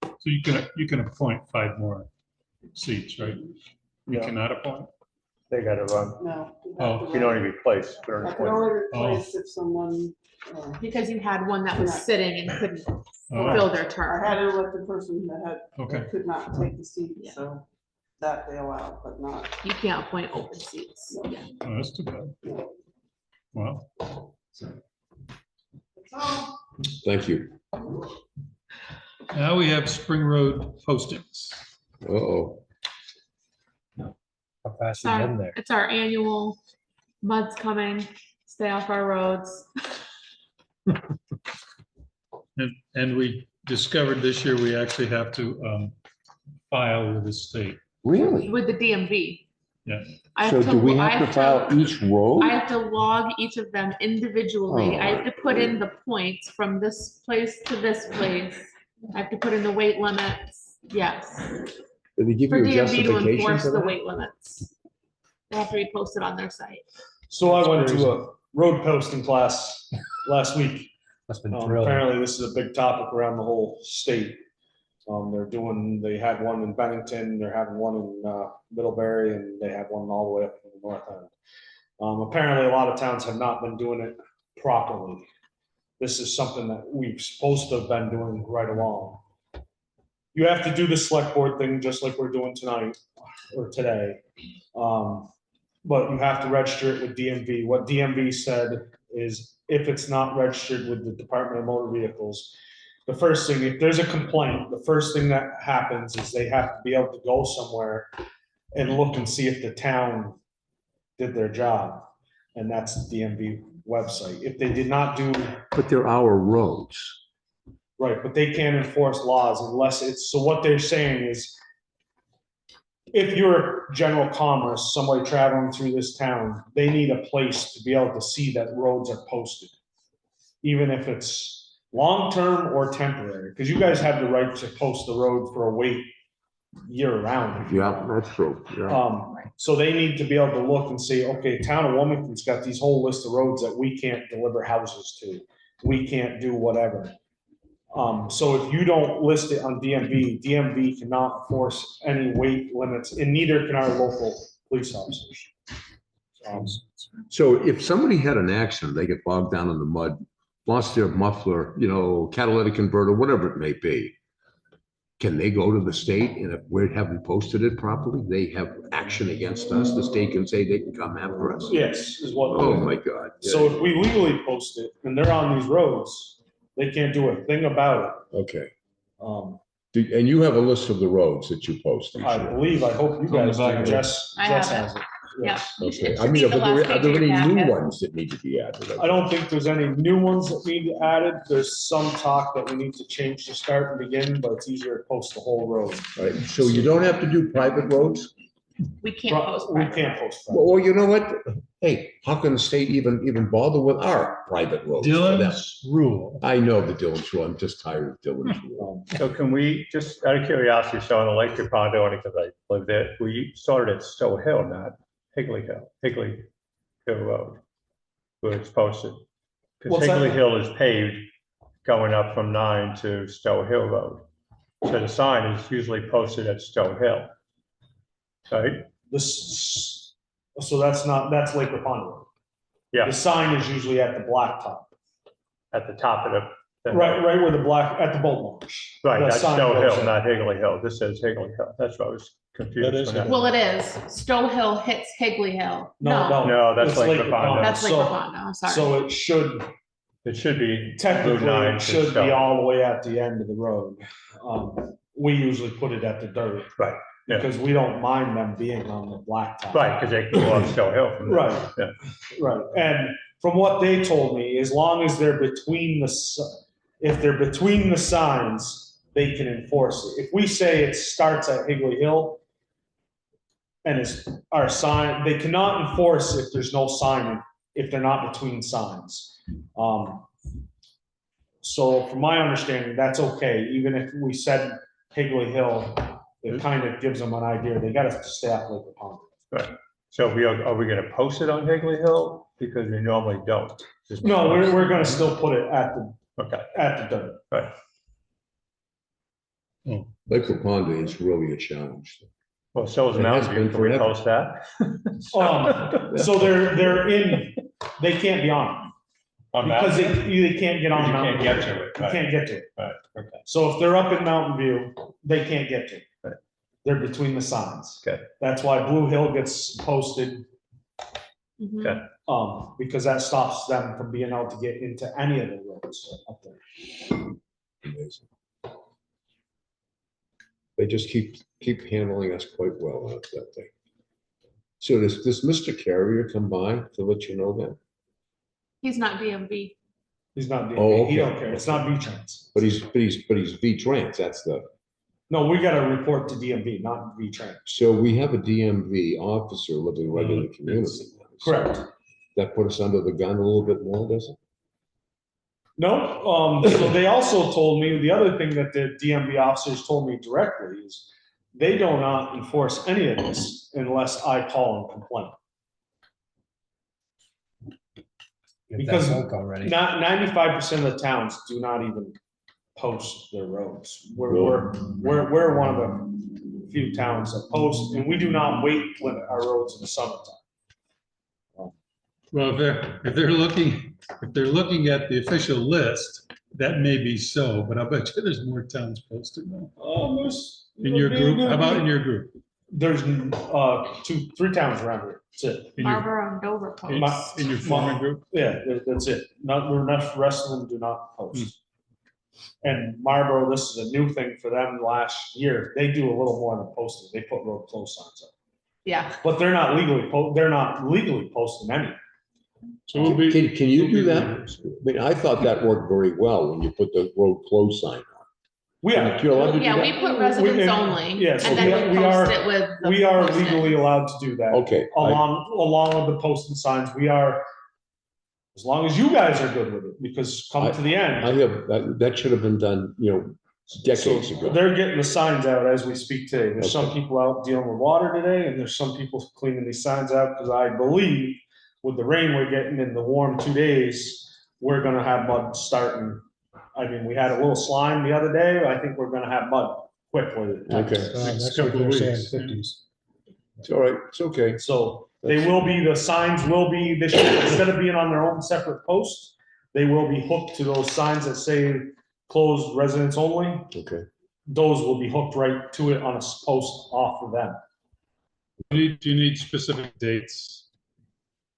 Speaker 5: So you can appoint 5 more seats, right? You
Speaker 8: Yeah.
Speaker 5: cannot appoint?
Speaker 8: They gotta run.
Speaker 4: No. we have
Speaker 5: Oh.
Speaker 4: to
Speaker 8: You can only replace. they're
Speaker 4: I can
Speaker 8: appointed.
Speaker 4: only replace if someone,
Speaker 3: Because you had one that was sitting and couldn't
Speaker 5: Oh,
Speaker 3: fulfill their
Speaker 4: I
Speaker 3: term.
Speaker 4: had an elected person
Speaker 5: okay.
Speaker 4: that could not take the seat,
Speaker 3: Yeah.
Speaker 4: so that they allowed, but not.
Speaker 3: You can't appoint open seats. Yeah.
Speaker 5: Oh, that's too bad. Well,
Speaker 4: That's all.
Speaker 1: Thank you.
Speaker 5: now we have Spring Road postings.
Speaker 1: Uh-oh.
Speaker 2: How fast you getting there?
Speaker 3: It's our annual mud's coming, stay off our roads.
Speaker 5: And we discovered this year, we actually have to file with the state.
Speaker 1: Really?
Speaker 3: With the DMV.
Speaker 5: Yeah.
Speaker 3: I
Speaker 1: So do we
Speaker 3: I
Speaker 1: have to file each road?
Speaker 3: I have to log each of them individually. I have to put in the points from this place to this place. I have to put in the weight limits. Yes.
Speaker 1: Did they give
Speaker 3: For
Speaker 1: you a
Speaker 3: DMV to
Speaker 1: justification
Speaker 3: enforce
Speaker 1: for
Speaker 3: the
Speaker 1: that?
Speaker 3: weight limits. They have to be posted on their site.
Speaker 14: So I went to a road posting class last week.
Speaker 2: That's been thrilling.
Speaker 14: Apparently this is a big topic around the whole state. They had one in Bennington, they're having one in Middlebury, and they have one all the way up in the north end. Apparently, a lot of towns have not been doing it properly. This is something that we're supposed to have been doing right along. You have to do the select board thing just like we're doing tonight or today. But you have to register it with DMV. What DMV said is if it's not registered with the Department of Motor Vehicles, the first thing, if there's a complaint, the first thing that happens is they have to be able to go somewhere and look and see if the town did their job. And that's the DMV website. If they did not do.
Speaker 1: But they're our roads.
Speaker 14: Right, but they can't enforce laws unless it's, so what they're saying is, if you're general commerce, somebody traveling through this town, they need a place to be able to see that roads are posted. Even if it's long-term or temporary, because you guys have the right to post the road for a wait year-round.
Speaker 1: Yeah, that's true. Yeah.
Speaker 14: So they need to be able to look and say, okay, town of Wilmington's got these whole list of roads that we can't deliver houses to. We can't do whatever. So if you don't list it on DMV, DMV cannot enforce any weight limits, and neither can our local police officers.
Speaker 1: So if somebody had an accident, they get bogged down in the mud, lost their muffler, catalytic converter, whatever it may be, can they go to the state, and if we haven't posted it properly, they have action against us? The state can say they can come after us?
Speaker 14: Yes, is what.
Speaker 1: Oh, my God.
Speaker 14: So if we legally post it and they're on these roads, they can't do a thing about it.
Speaker 1: Okay. And you have a list of the roads that you post?
Speaker 14: I believe, I hope you guys do. Jess
Speaker 3: I have
Speaker 14: has it.
Speaker 3: Yeah.
Speaker 1: Okay.
Speaker 3: It
Speaker 1: I
Speaker 3: should
Speaker 1: mean,
Speaker 3: be the last
Speaker 1: are
Speaker 3: page
Speaker 1: there
Speaker 3: of your
Speaker 1: any new
Speaker 3: packet.
Speaker 1: ones that need to be added?
Speaker 14: I don't think there's any new ones that need added. There's some talk that we need to change to start and begin, but it's easier to post the whole road.
Speaker 1: Right. So you don't have to do private roads?
Speaker 3: We can't post.
Speaker 14: We
Speaker 3: private.
Speaker 14: can't post.
Speaker 1: Well, you know what? Hey, how can the state even bother with our private roads? for them?
Speaker 6: Dylan's rule.
Speaker 1: I know the Dylan's rule. I'm just tired of Dylan's rule.
Speaker 8: So can we, just out of curiosity, so on the Lake Pondo, only because I live there, we started at Stowe Hill, not Higley Hill Road, where it's posted. Because
Speaker 14: What's that?
Speaker 8: Higley Hill is paved going up from 9 to Stowe Hill Road. So the sign is usually posted at Stowe Hill. Right?
Speaker 14: So that's Lake Rapondo.
Speaker 8: Yeah,
Speaker 14: The sign is usually at the blacktop.
Speaker 8: at the top of the.
Speaker 14: Right where at the boat launch.
Speaker 8: Right,
Speaker 14: The
Speaker 8: that's
Speaker 14: sign
Speaker 8: Stowe
Speaker 14: goes
Speaker 8: Hill,
Speaker 14: in.
Speaker 8: not Higley Hill. This says Higley Hill. That's why I was confused.
Speaker 6: That is
Speaker 8: when that-
Speaker 3: Well, it is. Stowe Hill hits Higley Hill.
Speaker 8: No, that's
Speaker 14: it's
Speaker 8: Lake Rapondo.
Speaker 3: That's Lake
Speaker 14: So-
Speaker 3: Rapondo, I'm sorry.
Speaker 14: So it should,
Speaker 8: It should be.
Speaker 14: technically,
Speaker 8: Route 9
Speaker 14: it
Speaker 8: to
Speaker 14: should be
Speaker 8: Stowe.
Speaker 14: all the way at the end of the road. We usually put it at the dirt.
Speaker 8: Right, yeah.
Speaker 14: Because we don't mind them being on the blacktop.
Speaker 8: Right, because they can go up Stowe Hill from there.
Speaker 14: Right.
Speaker 8: Yeah.
Speaker 14: Right, and from what they told me, as long as they're between if they're between the signs, they can enforce it. If we say it starts at Higley Hill and it's our sign, they cannot enforce if there's no sign, if they're not between signs. So from my understanding, that's okay, even if we said Higley Hill, it kind of gives them an idea, they gotta stay off Lake Rapondo.
Speaker 8: Right. So are we gonna post it on Higley Hill? Because we normally don't. Just
Speaker 14: No,
Speaker 8: post.
Speaker 14: we're gonna still put it at
Speaker 8: Okay,
Speaker 14: the dirt.
Speaker 8: right.
Speaker 1: Lake Rapondo is really a challenge.
Speaker 8: Well, so is
Speaker 1: It has
Speaker 8: Mountain
Speaker 1: been
Speaker 8: View. Can we
Speaker 1: forever.
Speaker 8: post that?
Speaker 14: So they can't be on,
Speaker 8: On
Speaker 14: because
Speaker 8: that?
Speaker 14: they can't get on
Speaker 8: You
Speaker 14: Mountain
Speaker 8: can't
Speaker 14: View.
Speaker 8: get to it.
Speaker 14: You
Speaker 8: Right,
Speaker 14: can't get to it.
Speaker 8: right, okay.
Speaker 14: So if they're up in Mountain View, they can't get to it.
Speaker 8: Right.
Speaker 14: They're between the signs.
Speaker 8: Okay.
Speaker 14: That's why Blue Hill gets posted,
Speaker 3: Mhm.
Speaker 8: Okay.
Speaker 14: because that stops them from being able to get into any of the roads up there.
Speaker 1: Amazing. They just keep handling us quite well at that thing. So does Mr. Carrier come by to let you know that?
Speaker 3: He's not DMV.
Speaker 14: He's not,
Speaker 1: Oh,
Speaker 14: he don't
Speaker 1: okay.
Speaker 14: care, it's not V-Trans.
Speaker 1: But he's V-Trans, that's the,
Speaker 14: No, we gotta report to DMV, not V-Trans.
Speaker 1: so we have a DMV officer living right in the community.
Speaker 14: Correct.
Speaker 1: That put us under the gun a little bit more, does it?
Speaker 14: No, so they also told me, the other thing that the DMV officers told me directly is they do not enforce any of this unless I call and complain.
Speaker 2: Get that
Speaker 14: Because
Speaker 2: phone call ready.
Speaker 14: Not 95% of the towns do not even post their roads. We're one of the few towns that post, and we do not weight limit our roads in the summertime.
Speaker 5: Well, if they're looking at the official list, that may be so, but I bet you there's more towns posted now. In your group, how about in your group?
Speaker 14: There's 3 towns around here, that's it.
Speaker 5: In your,
Speaker 3: Marlboro and Dover posts.
Speaker 5: in your foreman group?
Speaker 14: Yeah, that's it. Not, the rest of them do not post. And Marlboro, this is a new thing for them last year. They do a little more than posting. They put road close signs up.
Speaker 3: Yeah.
Speaker 14: But they're not legally posting any.
Speaker 5: So we'll be.
Speaker 15: Can you do that? I mean, I thought that worked very well when you put the road close sign on.
Speaker 14: We are.
Speaker 15: You're allowed to do
Speaker 3: Yeah,
Speaker 15: that?
Speaker 3: we put residents only,
Speaker 14: Yes,
Speaker 3: and then we post it with. the
Speaker 14: We are
Speaker 3: posted.
Speaker 14: legally allowed to do that.
Speaker 15: Okay.
Speaker 14: Along with the posted signs, we are, as long as you guys are good with it, because come to the end.
Speaker 15: I have, that should have been done, decades
Speaker 14: So
Speaker 15: ago.
Speaker 14: they're getting the signs out as we speak today. There's some people out dealing with water today, and there's some people cleaning these signs out, because I believe with the rain we're getting in the warm 2 days, we're gonna have mud starting. I mean, we had a little slime the other day. I think we're gonna have mud quickly.
Speaker 15: Okay.
Speaker 6: That's
Speaker 5: couple
Speaker 6: what they're
Speaker 5: of
Speaker 6: saying,
Speaker 5: weeks,
Speaker 6: 50s.
Speaker 15: It's all right. It's okay.
Speaker 14: So they will be, the signs will be, they should, instead of being on their own separate post, they will be hooked to those signs that say closed residents only.
Speaker 15: Okay.
Speaker 14: Those will be hooked right to it on a post off of them.
Speaker 5: Do you need specific dates?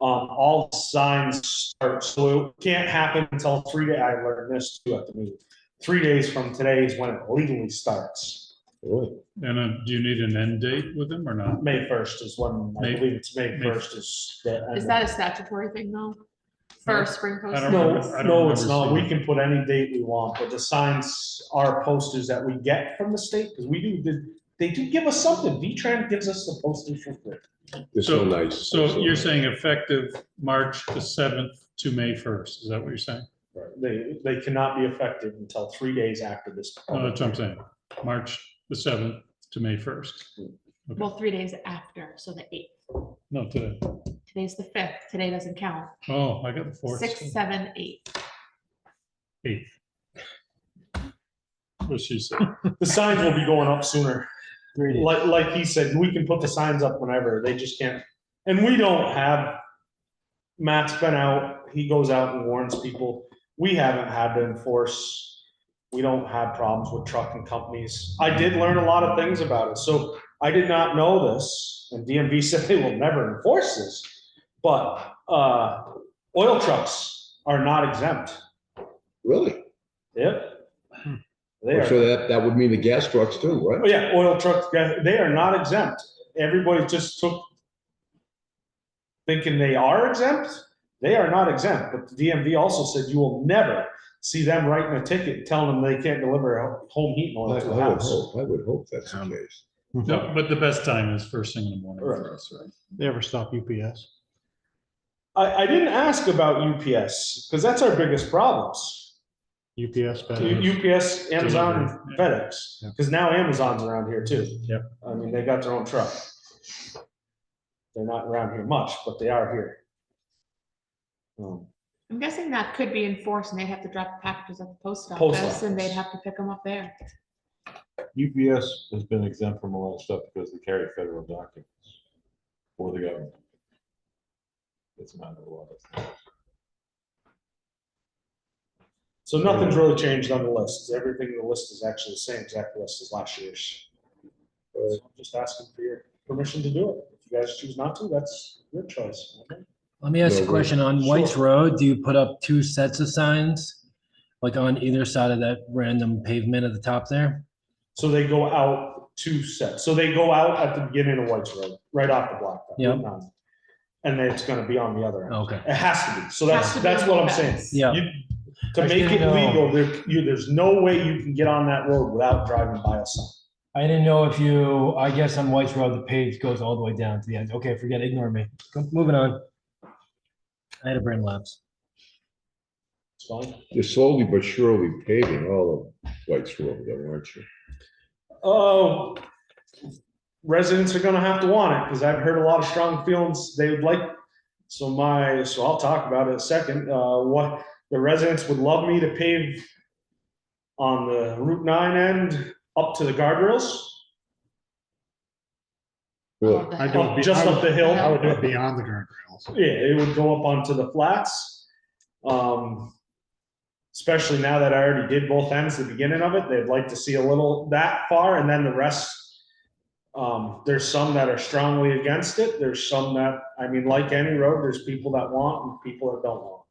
Speaker 14: All signs start, so it can't happen until 3 days. I learned this too at the meeting. 3 days from today is when it legally starts.
Speaker 15: Really?
Speaker 5: And do you need an end date with them or not?
Speaker 14: May 1st is when, I
Speaker 5: May-
Speaker 14: believe it's May
Speaker 5: May-
Speaker 14: 1st is the end.
Speaker 3: Is that a statutory thing though? For spring
Speaker 5: I
Speaker 3: posting?
Speaker 5: don't
Speaker 14: No,
Speaker 5: remember- I don't
Speaker 14: no, it's
Speaker 5: remember
Speaker 14: not. We
Speaker 5: seeing
Speaker 14: can put any date we want, but the signs are posters that we get from the state, because they do give us something. V-Trans gives us the posters for free.
Speaker 15: It's so nice.
Speaker 5: So you're saying effective March the 7th to May 1st, is that what you're saying?
Speaker 14: They cannot be effective until 3 days after this.
Speaker 5: No, that's what I'm saying. March the 7th to May 1st.
Speaker 3: Well, 3 days after, so the 8th.
Speaker 5: No, today.
Speaker 3: Today's the 5th. Today doesn't count.
Speaker 5: Oh, I got the 4th.
Speaker 3: 6, 7, 8.
Speaker 5: 8th. What she said.
Speaker 14: The signs will be going up sooner. Like he said, we can put the signs up whenever, they just can't. And we don't have, Matt's been out, he goes out and warns people. We haven't had to enforce, we don't have problems with trucking companies. I did learn a lot of things about it, so I did not know this, and DMV said they will never enforce this. But oil trucks are not exempt.
Speaker 15: Really?
Speaker 14: Yep. They are.
Speaker 15: So that would mean the gas trucks too,
Speaker 14: Oh,
Speaker 15: right?
Speaker 14: yeah, oil trucks, they are not exempt. Everybody just thinking they are exempt. They are not exempt, but the DMV also said you will never see them writing a ticket telling them they can't deliver home heating oil to the house.
Speaker 15: I would hope that's the case.
Speaker 5: No, but the best time is first thing in the morning for us, right?
Speaker 6: They ever stop UPS?
Speaker 14: I didn't ask about UPS, because that's our biggest problems.
Speaker 6: UPS, FedEx.
Speaker 14: UPS, Amazon, and
Speaker 5: Delivery,
Speaker 14: FedEx, because now Amazon's around here too.
Speaker 5: Yep.
Speaker 14: I mean, they got their own truck. They're not around here much, but they are here.
Speaker 3: I'm guessing that could be enforced and they'd have to drop the packages at the post
Speaker 14: Post
Speaker 3: office and
Speaker 14: office.
Speaker 3: they'd have to pick them up there.
Speaker 10: UPS has been exempt from a lot of stuff because they carry federal documents for the government. It's not a lot of stuff.
Speaker 14: So nothing's really changed on the list. Everything in the list is actually the same exact list as last year's. So I'm just asking for your permission to do it. If you guys choose not to, that's your choice. Okay?
Speaker 2: Let me ask
Speaker 15: No,
Speaker 2: a question. On White's Road, do you put up 2 sets of signs? Like on either side of that random pavement at the top there?
Speaker 14: So they go out 2 sets. So they go out at the beginning of White's Road, right off the block.
Speaker 2: Yep.
Speaker 14: And then it's gonna be on the other end.
Speaker 2: Okay.
Speaker 14: It has to be. So
Speaker 3: Has to be
Speaker 14: that's
Speaker 3: on
Speaker 14: what
Speaker 3: the
Speaker 14: I'm saying.
Speaker 3: fence.
Speaker 2: Yeah.
Speaker 14: To
Speaker 2: I
Speaker 14: make
Speaker 2: didn't
Speaker 14: it
Speaker 2: know.
Speaker 14: legal, there's no way you can get on that road without driving by a sign.
Speaker 2: I didn't know if you, I guess on White's Road, the page goes all the way down to the end. Okay, forget, ignore me. Moving on. I had a brain lapse.
Speaker 14: It's fine.
Speaker 1: You're slowly but surely paving all of White's Road, though, aren't you?
Speaker 14: Oh, residents are gonna have to want it, because I've heard a lot of strong feelings they would like. So I'll talk about it in a second. What the residents would love me to pave on the Route 9 end up to the guardrails.
Speaker 6: I do it be-
Speaker 14: Just
Speaker 6: I
Speaker 14: up
Speaker 6: would-
Speaker 14: the hill.
Speaker 6: I would do it beyond the guardrails.
Speaker 14: Yeah, it would go up onto the flats. Especially now that I already did both ends, the beginning of it, they'd like to see a little that far, and then the rest. There's some that are strongly against it. There's some that, I mean, like any road, there's people that want and people that don't want.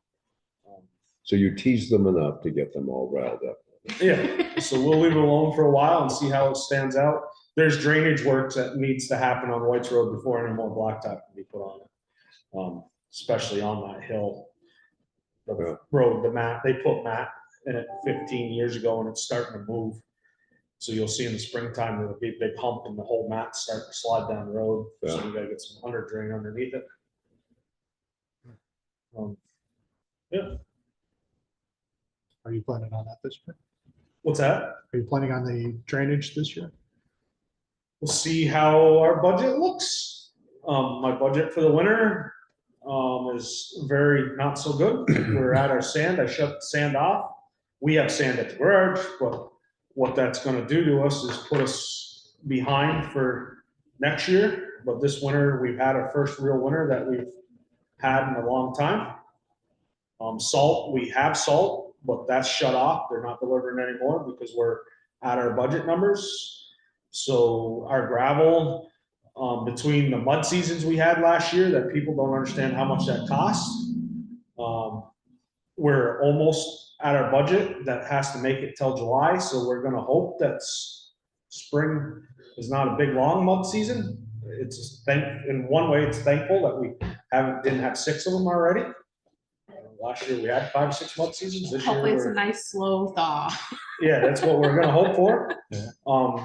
Speaker 15: So you tease them enough to get them all riled up.
Speaker 14: Yeah, so we'll leave it alone for a while and see how it stands out. There's drainage work that needs to happen on White's Road before any more blacktop can be put on it. Especially on that hill. The road, the mat, they put mat in it 15 years ago and it's starting to move. So you'll see in the springtime, there'll be a big hump and the whole mat's starting to slide down the road. So we gotta get some under drain underneath it. Yeah.
Speaker 6: Are you planning on that this year?
Speaker 14: What's that?
Speaker 6: Are you planning on the drainage this year?
Speaker 14: We'll see how our budget looks. My budget for the winter is very not so good. We're at our sand. I shut the sand off. We have sand at the garage, but what that's gonna do to us is put us behind for next year. But this winter, we've had our first real winter that we've had in a long time. Salt, we have salt, but that's shut off. They're not delivering anymore because we're at our budget numbers. So our gravel, between the mud seasons we had last year that people don't understand how much that costs. We're almost at our budget. That has to make it till July. So we're gonna hope that spring is not a big, long mud season. It's in one way, it's thankful that we didn't have 6 of them already. Last year we had 5 or 6 mud seasons. This year
Speaker 3: Hopefully it's a
Speaker 14: we're,
Speaker 3: nice slow thaw.
Speaker 14: yeah, that's what we're gonna hope for.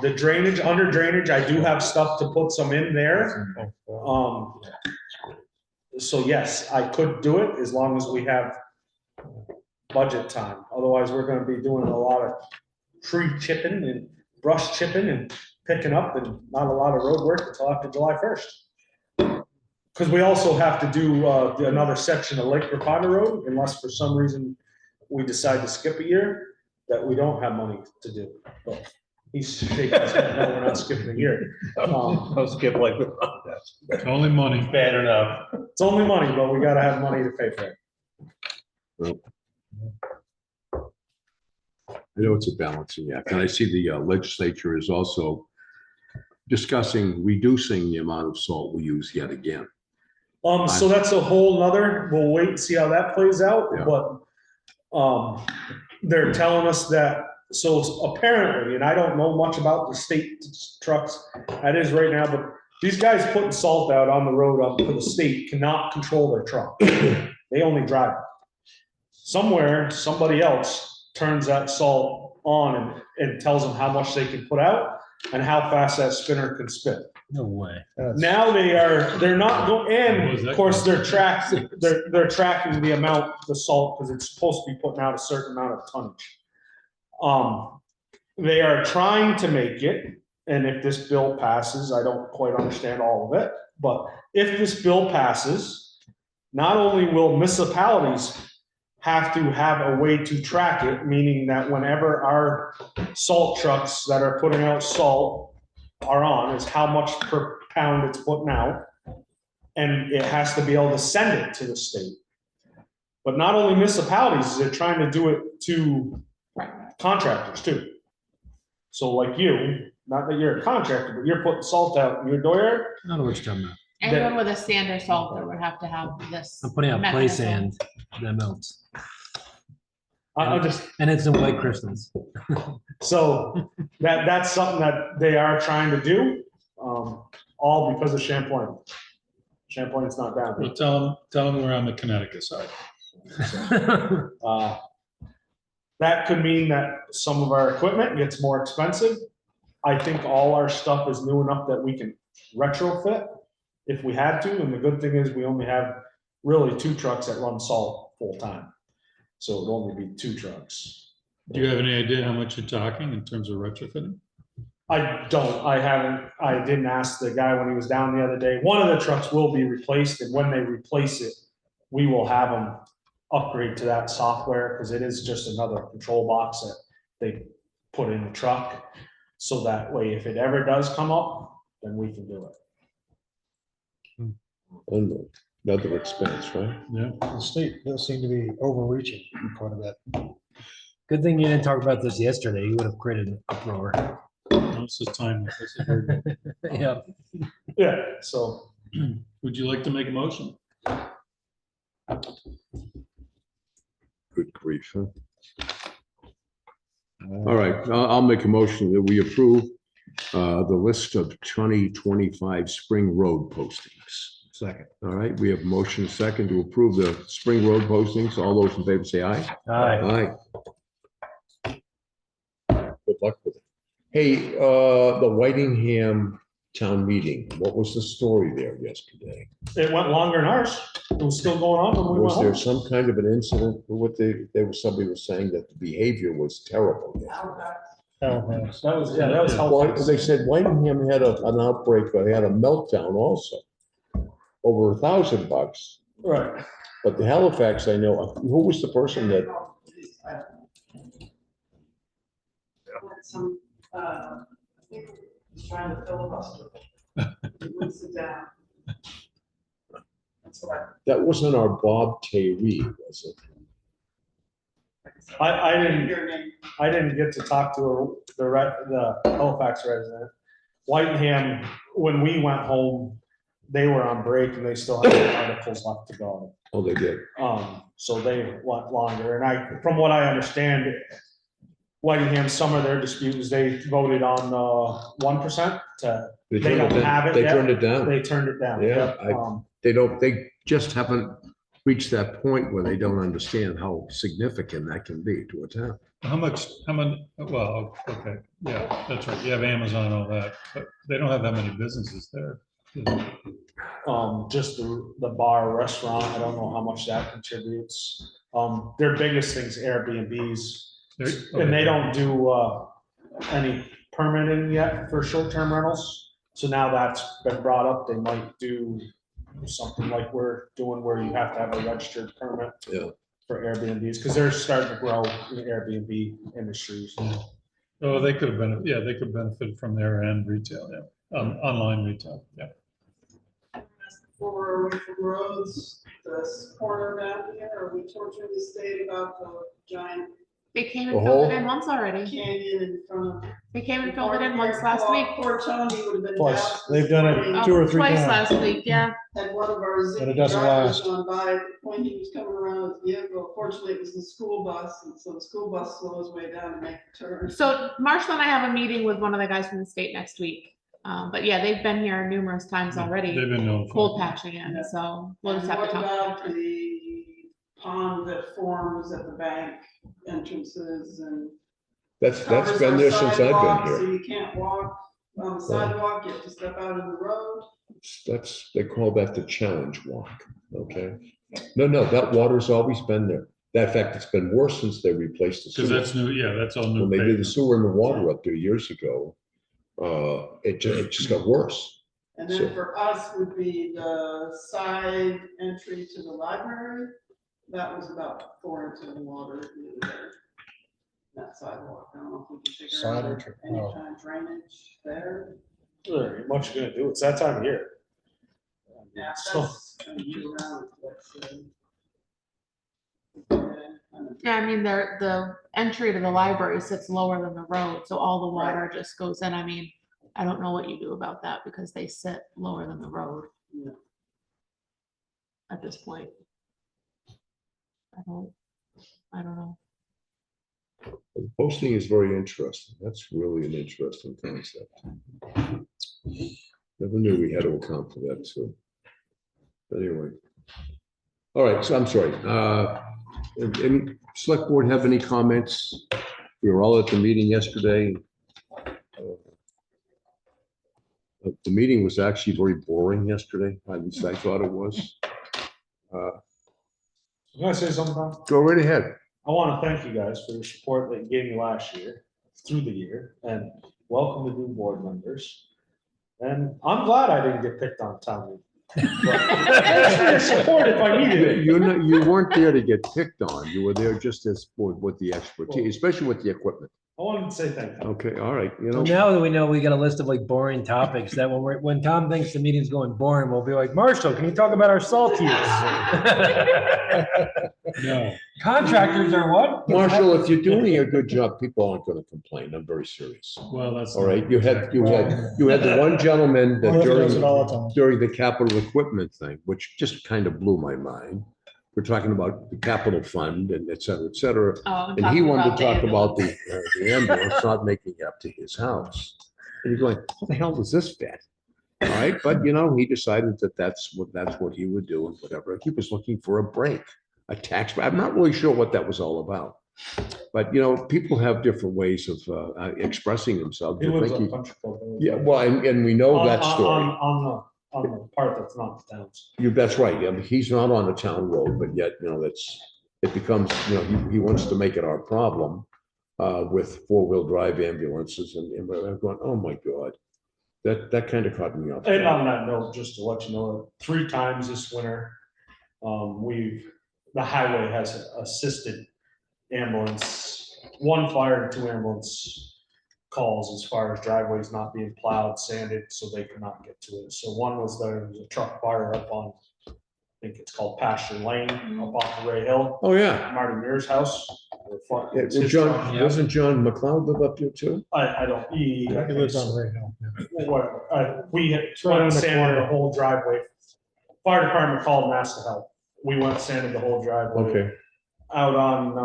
Speaker 14: The drainage, under drainage, I do have stuff to put some in there. So yes, I could do it as long as we have budget time. Otherwise, we're gonna be doing a lot of tree chipping and brush chipping and picking up and not a lot of road work until after July 1st. Because we also have to do another section of Lake Rapata Road unless for some reason we decide to skip a year that we don't have money to do. But he's shaking his head, no, we're not skipping a year.
Speaker 8: Don't skip like.
Speaker 10: It's only money.
Speaker 8: Bad enough.
Speaker 14: It's only money, but we gotta have money to pay for it.
Speaker 15: I know it's a balancing act, and I see the legislature is also discussing reducing the amount of salt we use yet again.
Speaker 14: So that's a whole nother, we'll wait and see how that plays out,
Speaker 15: Yeah.
Speaker 14: but they're telling us that, so apparently, and I don't know much about the state trucks, that is right now, but these guys putting salt out on the road up for the state cannot control their truck. They only drive it. Somewhere, somebody else turns that salt on and tells them how much they can put out and how fast that spinner can spin.
Speaker 10: No way.
Speaker 14: Now they're not going, and of course they're tracking the amount, the salt, because it's supposed to be putting out a certain amount of tonnage. They are trying to make it, and if this bill passes, I don't quite understand all of it, but if this bill passes, not only will municipalities have to have a way to track it, meaning that whenever our salt trucks that are putting out salt are on, is how much per pound it's putting out. And it has to be able to send it to the state. But not only municipalities, they're trying to do it to contractors too. So like you, not that you're a contractor, but you're putting salt out in your door.
Speaker 10: I don't know what you're talking about.
Speaker 3: Anyone with a sand or salter would have to have this.
Speaker 10: I'm putting out play
Speaker 3: mechanism.
Speaker 10: sand that melts.
Speaker 14: And
Speaker 10: it's in white crystals.
Speaker 14: So that's something that they are trying to do, all because of Champlain. Champlain's not down
Speaker 10: Well,
Speaker 14: here.
Speaker 10: tell them we're on the Connecticut side.
Speaker 14: That could mean that some of our equipment gets more expensive. I think all our stuff is new enough that we can retrofit if we had to. And the good thing is we only have really 2 trucks that run salt full time. So it'd only be 2 trucks.
Speaker 10: Do you have any idea how much you're talking in terms of retrofitting?
Speaker 14: I don't, I didn't ask the guy when he was down the other day. One of the trucks will be replaced, and when they replace it, we will have them upgrade to that software, because it is just another control box that they put in a truck. So that way, if it ever does come up, then we can do it.
Speaker 1: Another expense, right?
Speaker 6: Yeah. The state does seem to be overreaching quite a bit.
Speaker 2: Good thing you didn't talk about this yesterday. You would have created an uproar.
Speaker 5: This is time. This is very good.
Speaker 2: Yeah.
Speaker 14: Yeah, so.
Speaker 5: Would you like to make a motion?
Speaker 1: Good grief, huh? All right, I'll make a motion that we approve the list of 2025 spring road postings.
Speaker 6: Second.
Speaker 1: All right, we have a motion second to approve the spring road postings. All those in favor say aye.
Speaker 2: Aye.
Speaker 1: Aye. Good luck with it. Hey, the Whitingham town meeting, what was the story there yesterday?
Speaker 14: It went longer than ours. It was still going on when we went
Speaker 1: Was there
Speaker 14: home.
Speaker 1: some kind of an incident, what somebody was saying that the behavior was terrible?
Speaker 14: That was, yeah, that was
Speaker 1: Why,
Speaker 14: helpful.
Speaker 1: they said Whitingham had an outbreak, but they had a meltdown also. Over $1,000,
Speaker 14: Right.
Speaker 1: but the Halifax, I know, who was the person that,
Speaker 4: Some, I think he's trying to filibuster. He wouldn't sit down. That's what
Speaker 1: that wasn't our Bob Terry, was it?
Speaker 14: I
Speaker 4: Your
Speaker 14: didn't,
Speaker 4: name.
Speaker 14: I didn't get to talk to the Halifax resident. Whitingham, when we went home, they were on break and they still had articles left to go.
Speaker 1: Oh, they did.
Speaker 14: So they went longer, and from what I understand, Whitingham, some of their disputes, they voted on 1% to, they
Speaker 1: turned
Speaker 14: don't
Speaker 1: it down.
Speaker 14: have it
Speaker 1: They
Speaker 14: yet.
Speaker 1: turned it down.
Speaker 14: They turned it down.
Speaker 1: Yeah,
Speaker 14: Yep.
Speaker 1: they just haven't reached that point where they don't understand how significant that can be to a town.
Speaker 5: How many, well, okay, yeah, that's right. You have Amazon, all that, but they don't have that many businesses there.
Speaker 14: Just the bar, restaurant, I don't know how much that contributes. Their biggest thing's Airbnbs, and they don't do any permitting yet for short-term rentals. So now that's been brought up, they might do something like we're doing where you have to have a registered permit.
Speaker 1: Yeah.
Speaker 14: For Airbnbs, because they're starting to grow in the Airbnb industry.
Speaker 5: Oh, they could have been, yeah, they could benefit from their end retail, yeah, online retail, yeah.
Speaker 4: For roads, this corner down here, are we torturing the state about the giant
Speaker 3: They came
Speaker 1: The
Speaker 3: and filled it
Speaker 1: whole-
Speaker 3: in once already.
Speaker 4: canyon in front of?
Speaker 3: They came and filled it in once last week.
Speaker 4: Poor Tony would have been.
Speaker 6: Twice.
Speaker 4: down
Speaker 6: They've done it
Speaker 4: this morning.
Speaker 6: two or three
Speaker 3: Twice
Speaker 6: times.
Speaker 3: last week, yeah.
Speaker 4: Had one of our
Speaker 6: But it
Speaker 4: zippy
Speaker 6: doesn't
Speaker 4: drivers
Speaker 6: last.
Speaker 4: gone by, at the point he was coming around his vehicle, fortunately it was the school bus, and so the school bus slows way down to make the turn.
Speaker 3: So Marshall and I have a meeting with one of the guys from the state next week. But yeah, they've been here numerous times already,
Speaker 5: They've been notified.
Speaker 3: cold patching it, so we'll just have to
Speaker 4: What
Speaker 3: talk.
Speaker 4: about the pond that forms at the bank entrances and?
Speaker 1: That's
Speaker 4: covers
Speaker 1: been
Speaker 4: our
Speaker 1: there since I've
Speaker 4: sidewalk,
Speaker 1: been
Speaker 4: So
Speaker 1: here.
Speaker 4: you can't walk on the sidewalk, you have to step out in the road.
Speaker 1: They call that the challenge walk, okay? No, that water's always been there. In fact, it's been worse since they replaced the
Speaker 5: Because
Speaker 1: sewer.
Speaker 5: that's new, yeah, that's all new.
Speaker 1: When they did the
Speaker 5: pavement.
Speaker 1: sewer and the water up there years ago, it just got worse.
Speaker 4: And
Speaker 1: So-
Speaker 4: then for us would be the side entry to the library. That was about 4 inches of water in there. That sidewalk, I don't know if we can figure
Speaker 6: Side
Speaker 4: out
Speaker 6: entry,
Speaker 4: any
Speaker 6: oh.
Speaker 4: kind of drainage there.
Speaker 14: There ain't much you're gonna do, it's that time of year.
Speaker 4: Yeah,
Speaker 14: So-
Speaker 4: that's kind of year round, that's,
Speaker 3: Yeah, I mean, the entry to the library sits lower than the road, so all the water just goes in. I mean, I don't know what you do about that because they sit lower than the road.
Speaker 4: Yeah.
Speaker 3: At this point. I don't know.
Speaker 1: The posting is very interesting. That's really an interesting concept. Never knew we had to account for that too. But anyway. All right, so I'm sorry. Any select board have any comments? We were all at the meeting yesterday. The meeting was actually very boring yesterday. At least I thought it was.
Speaker 14: I'm gonna say something, Tom.
Speaker 1: Go right ahead.
Speaker 14: I wanna thank you guys for your support that you gave me last year, through the year, and welcome the new board members. And I'm glad I didn't get picked on town meeting. Thanks for your support if I needed it.
Speaker 1: You weren't there to get picked on. You were there just as with the expertise, especially with the equipment.
Speaker 14: I wanted to say thank you.
Speaker 15: Okay, all right, you
Speaker 2: So
Speaker 15: know.
Speaker 2: now that we know we got a list of like boring topics, that when Tom thinks the meeting's going boring, we'll be like, Marshall, can you talk about our salt use?
Speaker 10: No.
Speaker 2: Contractors are what?
Speaker 15: Marshall, if you're doing a good job, people aren't gonna complain. I'm very serious.
Speaker 10: Well, that's.
Speaker 15: All right, you had the one gentleman that
Speaker 9: Cliff does it all the time.
Speaker 15: during the capital equipment thing, which just kind of blew my mind. We're talking about the capital fund and et cetera, et cetera.
Speaker 3: I'm
Speaker 15: And he
Speaker 3: talking
Speaker 15: wanted to
Speaker 3: the
Speaker 15: talk about
Speaker 3: ambulance.
Speaker 15: the ambulance not making it up to his house. And you're going, how the hell does this fit? All right, but you know, he decided that that's what he would do and whatever. He was looking for a break, a tax break. I'm not really sure what that was all about. But you know, people have different ways of expressing themselves.
Speaker 14: He
Speaker 15: You're
Speaker 14: lives on
Speaker 15: thinking-
Speaker 14: Country Club.
Speaker 15: Yeah, well, and we know that story.
Speaker 14: On the part that's not the town's.
Speaker 15: That's right. Yeah, he's not on the town road, but yet, you know, it becomes, you know, he wants to make it our problem with four-wheel drive ambulances and I'm going, oh my God. That kind of caught me off.
Speaker 14: And on that note, just to let you know, 3 times this winter, the highway has assisted ambulance, 1 fire and 2 ambulance calls as far as driveways not being plowed, sanded, so they could not get to it. So one was there was a truck fire up on, I think it's called Pasture Lane, up off of Ray Hill.
Speaker 15: Oh, yeah.
Speaker 14: Marty Muir's house.
Speaker 15: Yeah,
Speaker 14: It's his
Speaker 15: John,
Speaker 14: truck.
Speaker 15: doesn't John McLeod live up here too?
Speaker 14: I don't,
Speaker 6: He lives on Ray Hill.
Speaker 14: Whatever. We had
Speaker 6: right on
Speaker 14: went and
Speaker 6: the
Speaker 14: sanded
Speaker 6: corner.
Speaker 14: the whole driveway. Fire department called and asked to help. We went and sanded the whole driveway.
Speaker 15: Okay.
Speaker 14: Out on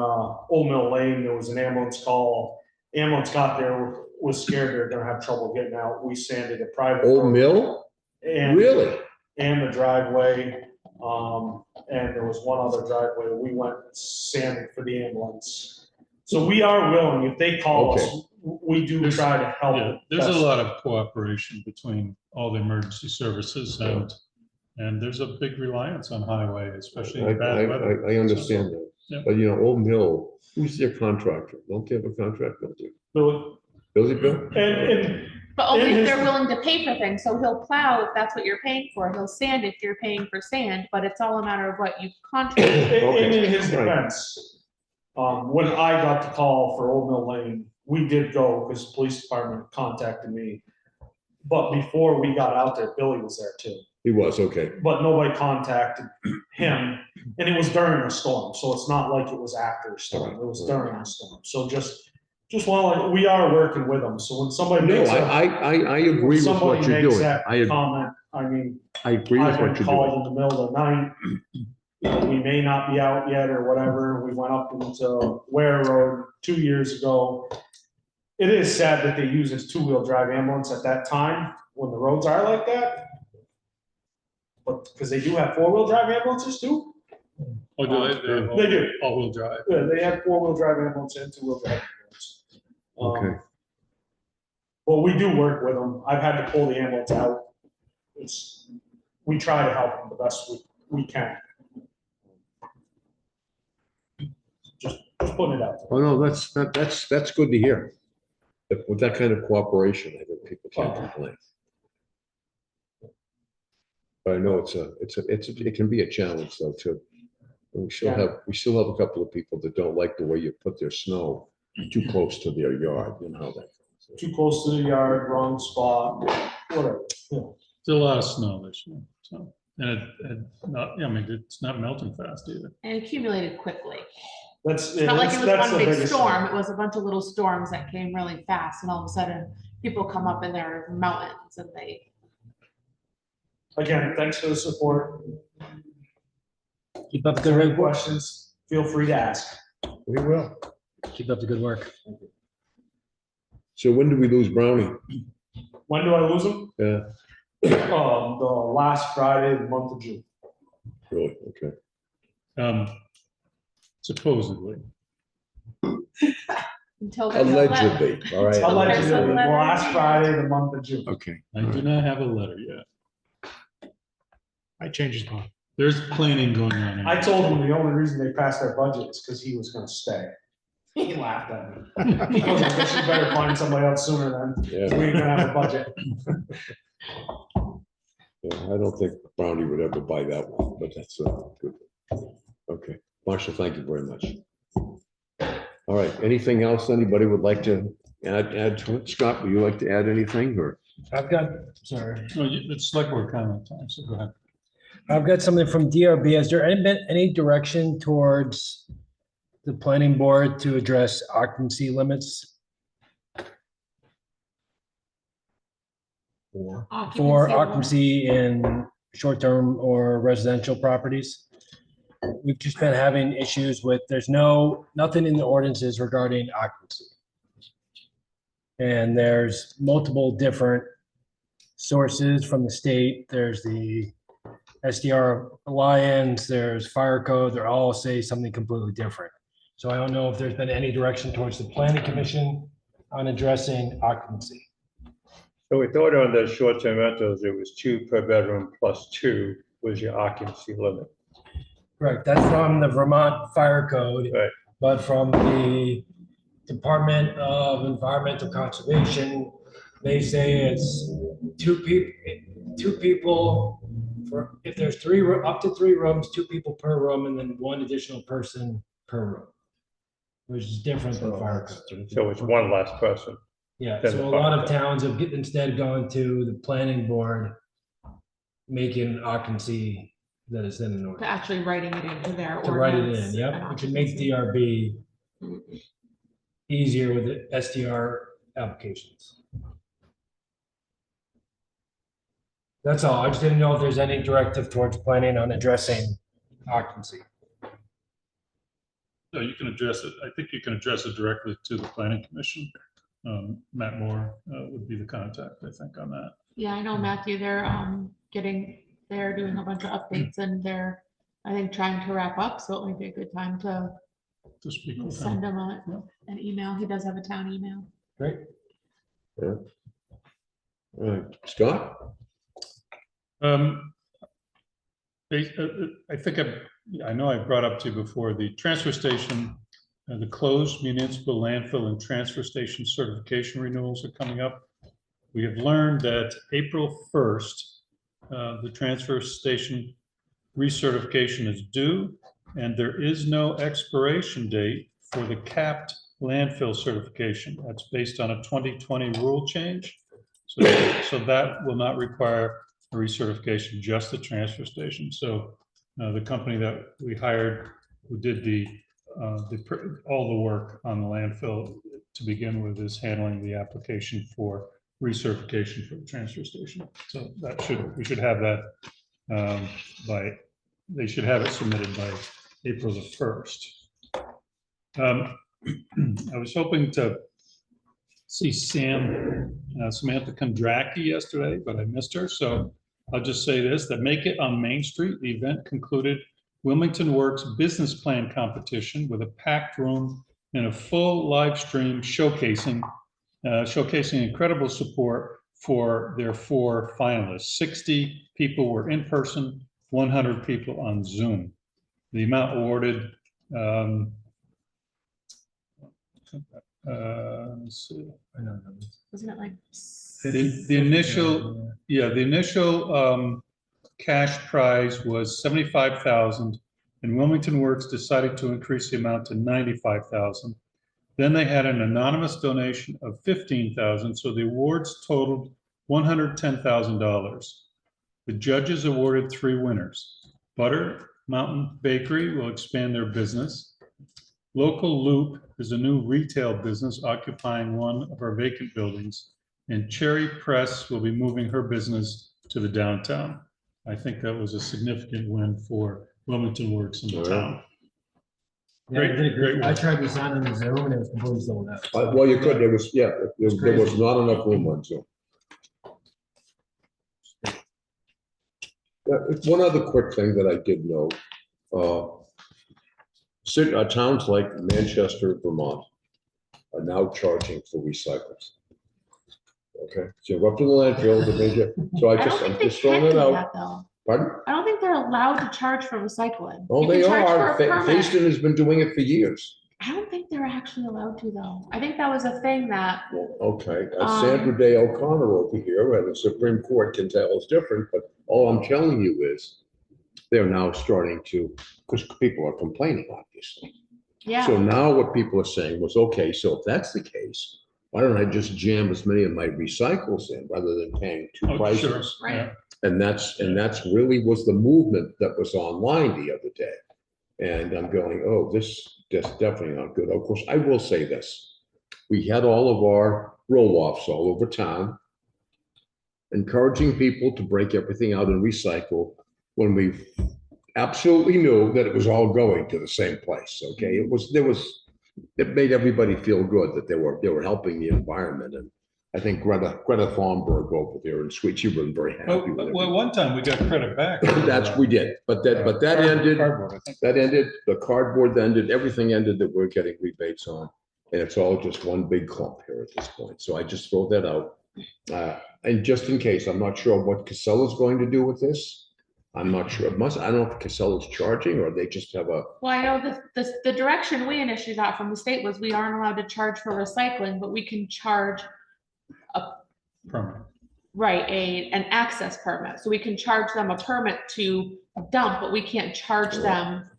Speaker 14: Old Mill Lane, there was an ambulance call. Ambulance got there, was scared they're gonna have trouble getting out. We sanded a private.
Speaker 15: Old
Speaker 14: road
Speaker 15: Mill?
Speaker 14: And.
Speaker 15: Really?
Speaker 14: And the driveway, and there was one other driveway. We went and sanded for the ambulance. So we are willing, if they call us, we do try to help.
Speaker 5: Yeah, there's a lot of cooperation between all the emergency services and there's a big reliance on highway, especially in bad weather.
Speaker 15: I understand that.
Speaker 5: Yeah.
Speaker 15: But you know, Old Mill, who's their contractor? Don't they have a contract? Don't they?
Speaker 14: Billy.
Speaker 15: Billy Bill?
Speaker 3: But only
Speaker 14: in
Speaker 3: if
Speaker 14: his-
Speaker 3: they're willing to pay for things. So he'll plow if that's what you're paying for. He'll sand if you're paying for sand, but it's all a matter of what you contract.
Speaker 14: And in his
Speaker 15: Right.
Speaker 14: defense, when I got the call for Old Mill Lane, we did go because the police department contacted me. But before we got out there, Billy was there too.
Speaker 15: He was, okay.
Speaker 14: But nobody contacted him, and it was during a storm, so it's not like it was after a storm, it was during a storm, so just while, we are working with them, so when somebody
Speaker 15: No,
Speaker 14: makes
Speaker 15: I agree with what you're doing. I
Speaker 14: comment, I mean,
Speaker 15: agree with
Speaker 14: I've been
Speaker 15: what you're
Speaker 14: called
Speaker 15: doing.
Speaker 14: in the middle of the night, you know, we may not be out yet or whatever, we went up into Ware Road 2 years ago. It is sad that they use this 2-wheel drive ambulance at that time, when the roads are like that. But, because they do have 4-wheel drive ambulances too?
Speaker 5: Oh, do they?
Speaker 14: They do.
Speaker 5: All-wheel drive.
Speaker 14: Yeah, they have 4-wheel drive ambulance and 2-wheel drive ambulance.
Speaker 15: Okay.
Speaker 14: Well, we do work with them. I've had to pull the ambulance out. We try to help them the best we can. Just putting it out there.
Speaker 15: Oh, no, that's good to hear. With that kind of cooperation, I think people can't complain. But I know it can be a challenge though, too. We still have a couple of people that don't like the way you put their snow too close to their yard, you know how that goes.
Speaker 14: Too close to the yard, wrong spot, whatever. Yeah.
Speaker 5: There's a lot of snow this year, so, and I mean, it's not melting fast either.
Speaker 3: And accumulated quickly.
Speaker 14: That's
Speaker 3: It's not like it was
Speaker 14: that's
Speaker 3: one
Speaker 14: the
Speaker 3: big
Speaker 14: biggest
Speaker 3: storm.
Speaker 14: thing.
Speaker 3: It was a bunch of little storms that came really fast and all of a sudden people come up in their mountains and they.
Speaker 14: Again, thanks for the support.
Speaker 2: Keep up the
Speaker 14: If there are
Speaker 2: good
Speaker 14: any
Speaker 2: work.
Speaker 14: questions, feel free to ask.
Speaker 15: We will.
Speaker 2: Keep up the good work.
Speaker 15: So when do we lose Brownie?
Speaker 14: When do I lose them?
Speaker 15: Yeah,
Speaker 14: The last Friday of the month of June.
Speaker 15: really, okay.
Speaker 5: Supposedly.
Speaker 3: Until there's a letter.
Speaker 15: Allegedly, all right.
Speaker 14: Allegedly,
Speaker 3: There's a
Speaker 14: the
Speaker 3: letter
Speaker 14: last
Speaker 3: in.
Speaker 14: Friday of the month of June.
Speaker 15: Okay.
Speaker 5: I do not have a letter yet.
Speaker 6: I changed mine.
Speaker 5: There's planning going on.
Speaker 14: I told him the only reason they passed their budget is because he was gonna stay. He laughed at me. He goes, I guess you better find somebody else sooner then.
Speaker 15: Yeah.
Speaker 14: We ain't gonna have a budget.
Speaker 15: Yeah, I don't think Brownie would ever buy that one, but that's good. Okay, Marshall, thank you very much. All right, anything else anybody would like to add to it? Scott, would you like to add anything or?
Speaker 2: I've got, sorry,
Speaker 5: No, it's select board comment time, so go ahead.
Speaker 2: I've got something from DRB. Has there been any direction towards the planning board to address occupancy limits for occupancy in short-term or residential properties? We've just been having issues with, there's nothing in the ordinances regarding occupancy. And there's multiple different sources from the state. There's the SDR Alliance, there's fire code, they all say something completely different. So I don't know if there's been any direction towards the planning commission on addressing occupancy.
Speaker 8: So we thought on the short-term rentals, it was 2 per bedroom plus 2 was your occupancy limit.
Speaker 2: Correct, that's from the Vermont Fire Code.
Speaker 8: Right.
Speaker 2: But from the Department of Environmental Conservation, they say it's two people for, if there's up to 3 rooms, 2 people per room, and then 1 additional person per room, which is different than fire code.
Speaker 8: So it's 1 less person.
Speaker 2: Yeah,
Speaker 8: than
Speaker 2: so
Speaker 8: the
Speaker 2: a
Speaker 8: fire
Speaker 2: lot of
Speaker 8: code.
Speaker 2: towns have instead gone to the planning board, making occupancy that is in an
Speaker 3: To
Speaker 2: order.
Speaker 3: actually writing it into their
Speaker 2: To write it
Speaker 3: ordinance
Speaker 2: in,
Speaker 3: and
Speaker 2: yep, which would make
Speaker 3: occupancy.
Speaker 2: DRB easier with the SDR applications. That's all. I just didn't know if there's any directive towards planning on addressing occupancy.
Speaker 5: No, you can address it. I think you can address it directly to the planning commission. Matt Moore would be the contact, I think, on that.
Speaker 3: Yeah, I know, Matthew, they're doing a bunch of updates and they're, I think, trying to wrap up, so it might be a good time to
Speaker 5: speak with
Speaker 3: send
Speaker 5: him.
Speaker 3: him an email. He does have a town email.
Speaker 2: Great.
Speaker 15: Yeah. All right, Scott?
Speaker 5: I think I know I brought up to you before, the transfer station, the closed municipal landfill and transfer station certification renewals are coming up. We have learned that April 1st, the transfer station recertification is due, and there is no expiration date for the capped landfill certification. That's based on a 2020 rule change. So that will not require a recertification, just the transfer station. So the company that we hired, who did all the work on the landfill to begin with, is handling the application for recertification for the transfer station. So we should have that they should have it submitted by April the 1st. I was hoping to see Samantha Kondracki yesterday, but I missed her. So I'll just say this, that Make It on Main Street, the event concluded Wilmington Works business plan competition with a packed room and a full live stream showcasing incredible support for their 4 finalists. 60 people were in person, 100 people on Zoom. The amount awarded, let's see.
Speaker 3: Wasn't it like?
Speaker 5: The initial cash prize was $75,000, and Wilmington Works decided to increase the amount to $95,000. Then they had an anonymous donation of $15,000, so the awards totaled $110,000. The judges awarded 3 winners. Butter Mountain Bakery will expand their business. Local Loop is a new retail business occupying one of our vacant buildings. And Cherry Press will be moving her business to the downtown. I think that was a significant win for Wilmington Works in the town. Great.
Speaker 2: I tried to sign in the Zoom and it was completely sold out.
Speaker 15: Well, you could, there was not enough room on Zoom. One other quick thing that I did know, towns like Manchester, Vermont are now charging for recycles. Okay, so you're up to the landfill, so I'm just throwing it out. Pardon?
Speaker 3: I don't think they're allowed to charge for recycling.
Speaker 15: Oh,
Speaker 3: You
Speaker 15: they
Speaker 3: can charge for
Speaker 15: are.
Speaker 3: a permit.
Speaker 15: Facein has been doing it for years.
Speaker 3: I don't think they're actually allowed to, though. I think that was a thing that,
Speaker 15: Okay, Sandra Day O'Connor over here at the Supreme Court can tell us different, but all I'm telling you is they're now starting to, because people are complaining, obviously.
Speaker 3: Yeah.
Speaker 15: So now what people are saying was, okay, so if that's the case, why don't I just jam as many of my recycles in rather than paying two
Speaker 5: Oh, sure,
Speaker 15: prices?
Speaker 5: yeah.
Speaker 15: And that's really was the movement that was online the other day. And I'm going, oh, this definitely not good. Of course, I will say this. We had all of our roll-offs all over town, encouraging people to break everything out and recycle when we absolutely knew that it was all going to the same place, okay? It made everybody feel good that they were helping the environment. And I think Greta Thunberg over there in Sweden, she was very happy with it.
Speaker 5: Well, one time we got credit back.
Speaker 15: We did, but that ended,
Speaker 5: Cardboard, I think.
Speaker 15: the cardboard ended, everything ended that we're getting rebates on. And it's all just one big clump here at this point. So I just throw that out. And just in case, I'm not sure what Casella's going to do with this. I'm not sure. I don't know if Casella's charging or they just have a.
Speaker 3: Well, I know the direction we initially got from the state was we aren't allowed to charge for recycling, but we can charge
Speaker 5: Permit.
Speaker 3: right, an access permit. So we can charge them a permit to dump, but we can't charge them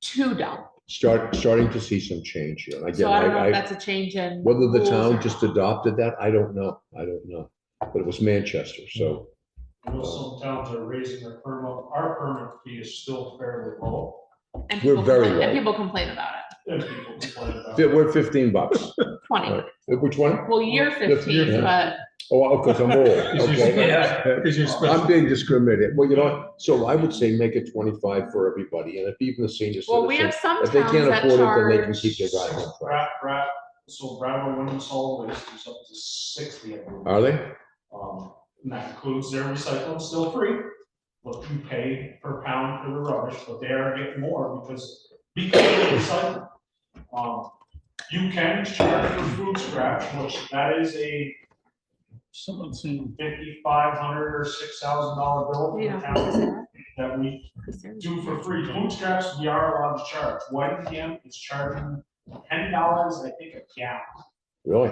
Speaker 3: to dump.
Speaker 15: Starting to see some change here. And again,
Speaker 3: So I don't know if that's a change in.
Speaker 15: whether the
Speaker 3: rules
Speaker 15: town
Speaker 3: or
Speaker 15: just
Speaker 3: not.
Speaker 15: adopted that, I don't know. But it was Manchester, so.
Speaker 14: I know some towns are raising their permit, our permit fee is still fairly low.
Speaker 3: And
Speaker 15: We're
Speaker 3: people
Speaker 15: very
Speaker 3: complain- And
Speaker 15: low.
Speaker 3: people complain about it.
Speaker 14: And people complain about it.
Speaker 15: We're $15.
Speaker 3: 20.
Speaker 15: Right. Which one?
Speaker 3: Well, you're 15,
Speaker 15: Yeah.
Speaker 3: but
Speaker 15: Oh, because I'm old, okay.
Speaker 5: Yeah, because you're special.
Speaker 15: I'm being discriminated. Well, you know what? So I would say make it 25 for everybody, and if even the senior
Speaker 3: well, we have
Speaker 15: citizens,
Speaker 3: some
Speaker 15: if they
Speaker 3: towns
Speaker 15: can't
Speaker 3: that
Speaker 15: afford it, then they can
Speaker 3: charge.
Speaker 15: keep their driving.
Speaker 14: So Bradwell Women's Solid Waste is up to 60, I believe.
Speaker 15: Are they?
Speaker 14: And that includes their recycling still free, but you pay per pound for the rubbish, but they are getting more because of recycling. You can charge for food scraps, which that is a
Speaker 5: Someone seen.
Speaker 14: $5,500 or $6,000 bill from
Speaker 3: Yeah.
Speaker 14: the town that we do for free. Food scraps, we are allowed to charge. Whiting is charging $10, I think, a gallon,
Speaker 15: Really?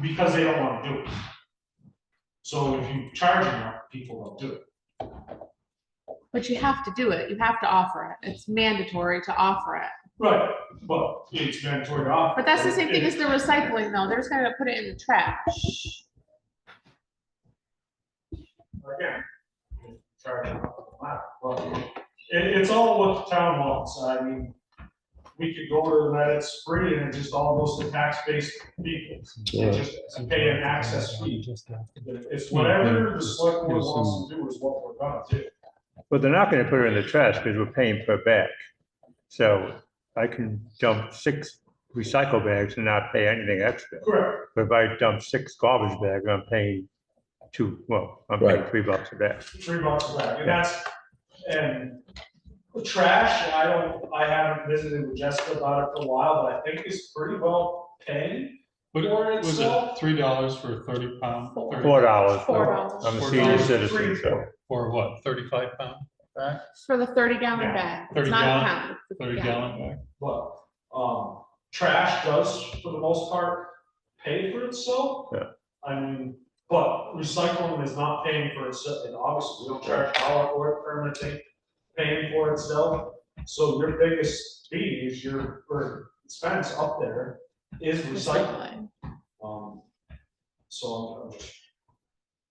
Speaker 14: because they don't want to do it. So if you charge enough, people don't do it.
Speaker 3: But you have to do it. You have to offer it. It's mandatory to offer it.
Speaker 14: Right, but it's mandatory to offer.
Speaker 3: But that's the same thing as the recycling though. They're just gonna put it in the trash.
Speaker 14: Again, charge enough of the matter, but it's all what the town wants. I mean, we could go to that it's free and it just all goes to tax-based people.
Speaker 15: Yeah.
Speaker 14: Just pay an access fee. It's whatever the select board wants to do is what we're gonna do.
Speaker 8: But they're not gonna put it in the trash because we're paying per bag. So I can dump 6 recycle bags and not pay anything extra.
Speaker 14: Correct.
Speaker 8: But if I dump 6 garbage bags, I'm paying I'm paying
Speaker 15: Right.
Speaker 8: $3 a bag.
Speaker 14: $3 a bag, and trash, I haven't visited with Jessica about it for a while, but I think it's pretty well paid.
Speaker 5: What
Speaker 14: for
Speaker 5: was
Speaker 14: itself.
Speaker 5: it, $3 for 30 pound?
Speaker 8: $4.
Speaker 3: $4.
Speaker 8: I'm a
Speaker 5: $4.
Speaker 8: senior citizen, so.
Speaker 5: Or what, 35 pound bag,
Speaker 3: For the 30-gallon
Speaker 14: Yeah.
Speaker 3: bag.
Speaker 5: 30
Speaker 3: It's not a
Speaker 5: gallon-
Speaker 3: pound. It's a
Speaker 5: 30 gallon bag?
Speaker 14: But, trash does, for the most part, pay for itself.
Speaker 8: Yeah.
Speaker 14: I mean, but recycling is not paying for itself, and obviously, we don't charge a dollar for it, permanently paying for itself. So your biggest fee is or expense up there is recycling. So I'm just,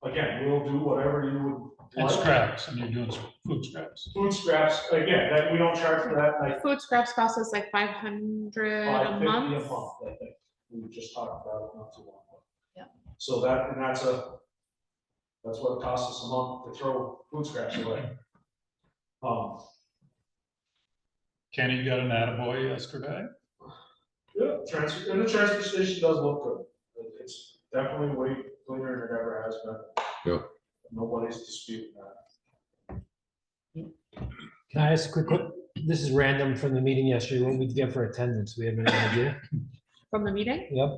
Speaker 14: again, we'll do whatever you would
Speaker 5: And
Speaker 14: like.
Speaker 5: scraps, and you're doing food scraps.
Speaker 14: Food scraps, again, that we don't charge for that, like
Speaker 3: Food scraps cost us like $500 a
Speaker 14: $5.50
Speaker 3: month.
Speaker 14: a month, I think. We just talked about it not too long ago.
Speaker 3: Yeah.
Speaker 14: So that's what it costs us a month to throw food scraps away.
Speaker 5: Kenny got an attaboy yesterday.
Speaker 14: Yeah, and the transfer station does look good. It's definitely way cleaner than it ever has been.
Speaker 15: Yeah.
Speaker 14: Nobody's disputing that.
Speaker 2: Can I ask a quick, this is random from the meeting yesterday, what we get for attendance, we have any idea?
Speaker 3: From the meeting?
Speaker 2: Yep.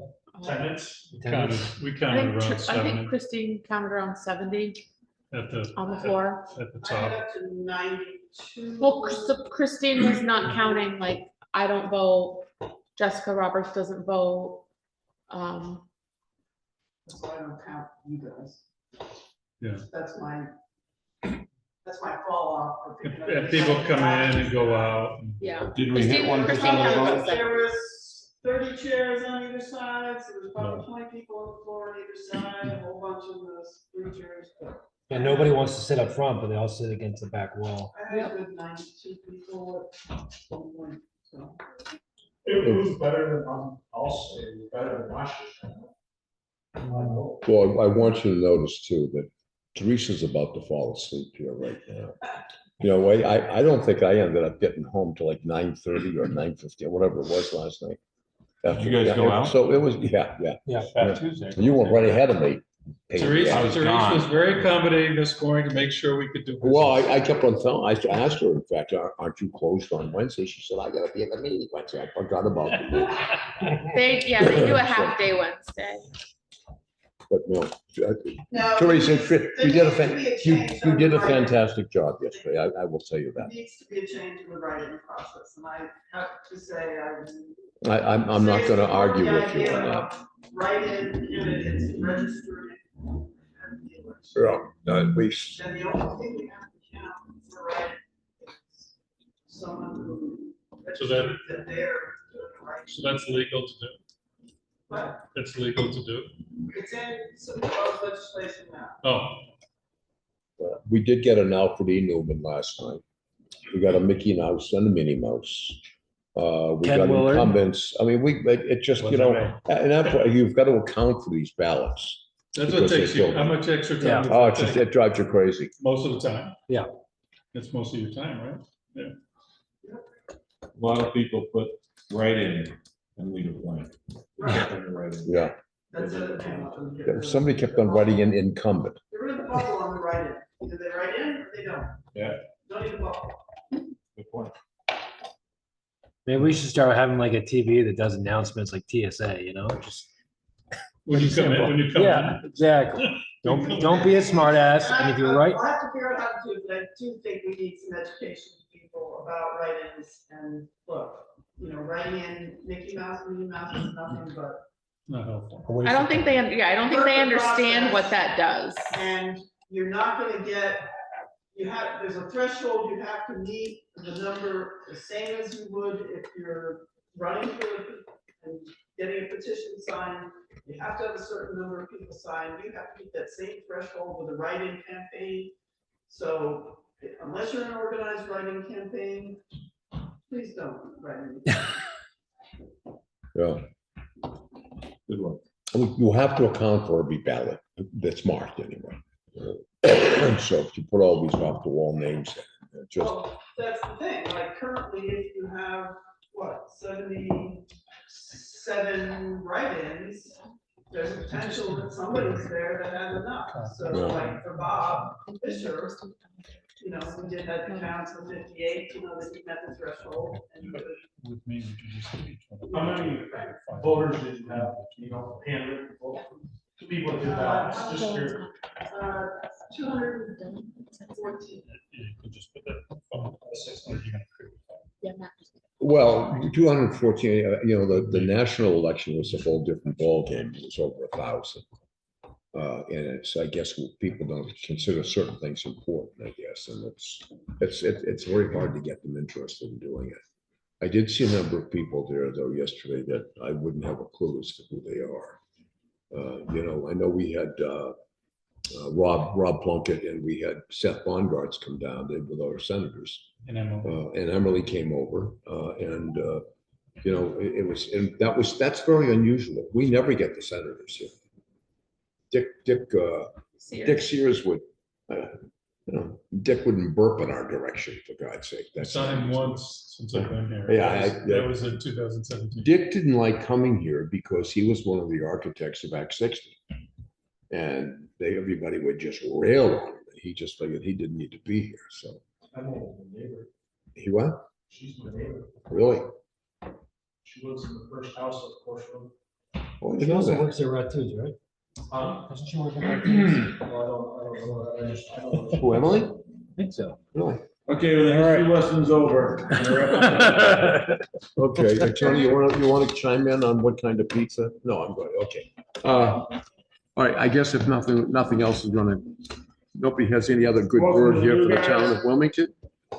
Speaker 14: Tenants,
Speaker 5: We
Speaker 3: I
Speaker 5: counted
Speaker 3: think,
Speaker 5: around
Speaker 3: I
Speaker 5: 70
Speaker 3: think Christine counted around 70
Speaker 5: at the.
Speaker 3: on the floor.
Speaker 5: At the
Speaker 4: I had
Speaker 5: top.
Speaker 4: up to 92.
Speaker 3: Well, Christine was not counting, like, I don't vote, Jessica Roberts doesn't vote.
Speaker 4: That's why I don't count you guys.
Speaker 5: Yeah.
Speaker 4: That's my That's my fall off. for picking up
Speaker 5: And people come in and go out.
Speaker 3: Yeah.
Speaker 7: Did we hit
Speaker 3: Christine-
Speaker 7: 1% of
Speaker 3: Christine
Speaker 7: the
Speaker 3: has
Speaker 7: vote?
Speaker 3: a second.
Speaker 4: There was 30 chairs on either side, so there's probably 20 people on the floor on either side, a whole bunch of those bleachers. But
Speaker 2: And nobody wants to sit up front, but they all sit against the back wall.
Speaker 4: I had a good 92 people at one point, so.
Speaker 6: It was better than, I'll say, it was better than last year.
Speaker 1: Well, I want you to notice too that Teresa's about to fall asleep here right now. You know, I don't think I ended up getting home till like 9:30 or 9:50, or whatever it was last night.
Speaker 7: Did you guys go out?
Speaker 1: So it was, yeah.
Speaker 7: Fat Tuesday.
Speaker 1: You went right ahead of me.
Speaker 5: Teresa,
Speaker 7: I was
Speaker 5: Teresa
Speaker 7: gone.
Speaker 5: was very accommodating this morning to make sure we could do. business.
Speaker 1: Well, I kept on telling, I asked her, in fact, aren't you closed on Wednesday? She said, I gotta be at the meeting Wednesday. I forgot about it.
Speaker 3: They do a half day Wednesday.
Speaker 1: But no,
Speaker 4: No,
Speaker 1: Teresa,
Speaker 4: there
Speaker 1: you did
Speaker 4: needs to be a change
Speaker 1: you
Speaker 4: on
Speaker 1: did
Speaker 4: the
Speaker 1: a
Speaker 4: writing.
Speaker 1: fantastic job yesterday. I will tell you
Speaker 4: There
Speaker 1: that.
Speaker 4: needs to be a change in the writing process, and I have to say,
Speaker 1: I'm not gonna argue with you on that.
Speaker 4: Write-in candidates registered.
Speaker 1: Yeah, at least.
Speaker 4: And the only thing we have to count for write-in is someone who.
Speaker 5: So that-
Speaker 4: registered they're doing the right.
Speaker 5: So that's legal to do.
Speaker 4: But
Speaker 5: That's legal to do.
Speaker 4: it's in some proposed legislation now.
Speaker 5: Oh,
Speaker 1: We did get an Alfred E. Newman last night. We got a Mickey Mouse and a Minnie Mouse. We
Speaker 2: Ken
Speaker 1: got
Speaker 2: Willard.
Speaker 1: incumbents. I mean, it just, you know, and that's, you've got to account for these ballots.
Speaker 5: that's what
Speaker 1: Because
Speaker 5: takes
Speaker 1: they
Speaker 5: you.
Speaker 1: filled
Speaker 5: How
Speaker 1: it.
Speaker 5: much extra time?
Speaker 2: Yeah.
Speaker 5: does
Speaker 1: Oh,
Speaker 5: it
Speaker 1: it's just,
Speaker 5: take?
Speaker 1: it drives you crazy.
Speaker 5: Most of the time.
Speaker 2: Yeah.
Speaker 5: It's most of your time, right?
Speaker 7: A lot of people put right in and leave it blank.
Speaker 4: Right.
Speaker 1: Yeah.
Speaker 4: That's the other thing.
Speaker 1: Yeah, somebody kept on writing in incumbent.
Speaker 4: Get rid of the bubble on the write-in. Either they write in or they don't.
Speaker 7: Yeah.
Speaker 4: Don't need a bubble.
Speaker 7: Good point.
Speaker 2: Maybe we should start having like a TV that does announcements like TSA, you know, just.
Speaker 5: When you come in, when you come
Speaker 2: Yeah,
Speaker 5: in.
Speaker 2: exactly. Don't be a smart ass. And if you're right,
Speaker 4: I'll have to figure out how to do it, but I do think we need some education to people about write-ins and look, you know, writing in Mickey Mouse, Minnie Mouse is nothing but.
Speaker 5: Not helpful.
Speaker 3: I don't think they understand what that does.
Speaker 4: And you're not gonna get, there's a threshold you have to meet, the number, the same as you would if you're running for and getting a petition signed. You have to have a certain number of people signed, you have to meet that same threshold with a write-in campaign. So unless you're an organized write-in campaign, please don't write in.
Speaker 1: Yeah.
Speaker 7: Good one.
Speaker 1: You have to account for every ballot that's marked anyway. So if you put all these off the wall names, in, it just,
Speaker 4: Well, that's the thing, like currently, if you have, what, 77 write-ins, there's a potential that somebody's there that has enough. So
Speaker 1: Yeah.
Speaker 4: like for Bob Fisher, you know, we did have the counts of 58, you know, that he met the threshold. And
Speaker 5: With me, would you just be-
Speaker 6: How many voters did you have, you know, handwritten vote? Two people did that, it's just your.
Speaker 4: 214.
Speaker 5: You could just put that phone, you're gonna create.
Speaker 1: well, 214, you know, the national election was a whole different ballgame. It was over 1,000. And it's, I guess, people don't consider certain things important, I guess, and it's very hard to get them interested in doing it. I did see a number of people there though yesterday that I wouldn't have a clue as to who they are. You know, I know we had Rob Plunkett and we had Seth Bongartz come down, they with our senators.
Speaker 5: And Emily.
Speaker 1: And Emily came over, and you know, it was, and that's very unusual. We never get the senators here. Dick Sears would, you know, Dick wouldn't burp in our direction, for God's sake.
Speaker 5: I
Speaker 1: That's
Speaker 5: saw him once since I've been here.
Speaker 1: Yeah,
Speaker 5: That was in 2017.
Speaker 1: Dick didn't like coming here because he was one of the architects of Act 60. And everybody would just rail on him. He just figured he didn't need to be here, so.
Speaker 6: I know the neighbor,
Speaker 1: He what?
Speaker 6: she's my neighbor,
Speaker 1: Really?
Speaker 6: she lives in the first house of course.
Speaker 1: Oh, I
Speaker 2: she
Speaker 1: know
Speaker 2: also
Speaker 1: that.
Speaker 2: works at Rat Foods, right? Doesn't she work at Rat
Speaker 6: Well, I don't know, I know.
Speaker 1: Who, Emily?
Speaker 2: I think so.
Speaker 1: Really?
Speaker 10: Okay, well, the history lesson's over.
Speaker 1: Okay, Tony, you want to chime in on what kind of pizza? No, I'm good, okay. All right, I guess if nothing else is gonna
Speaker 15: nobody has any other good word here for the town of Wilmington,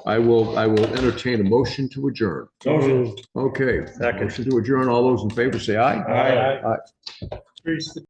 Speaker 15: I will entertain a motion to adjourn. Okay, motion to adjourn. All those in favor say aye.
Speaker 6: Aye.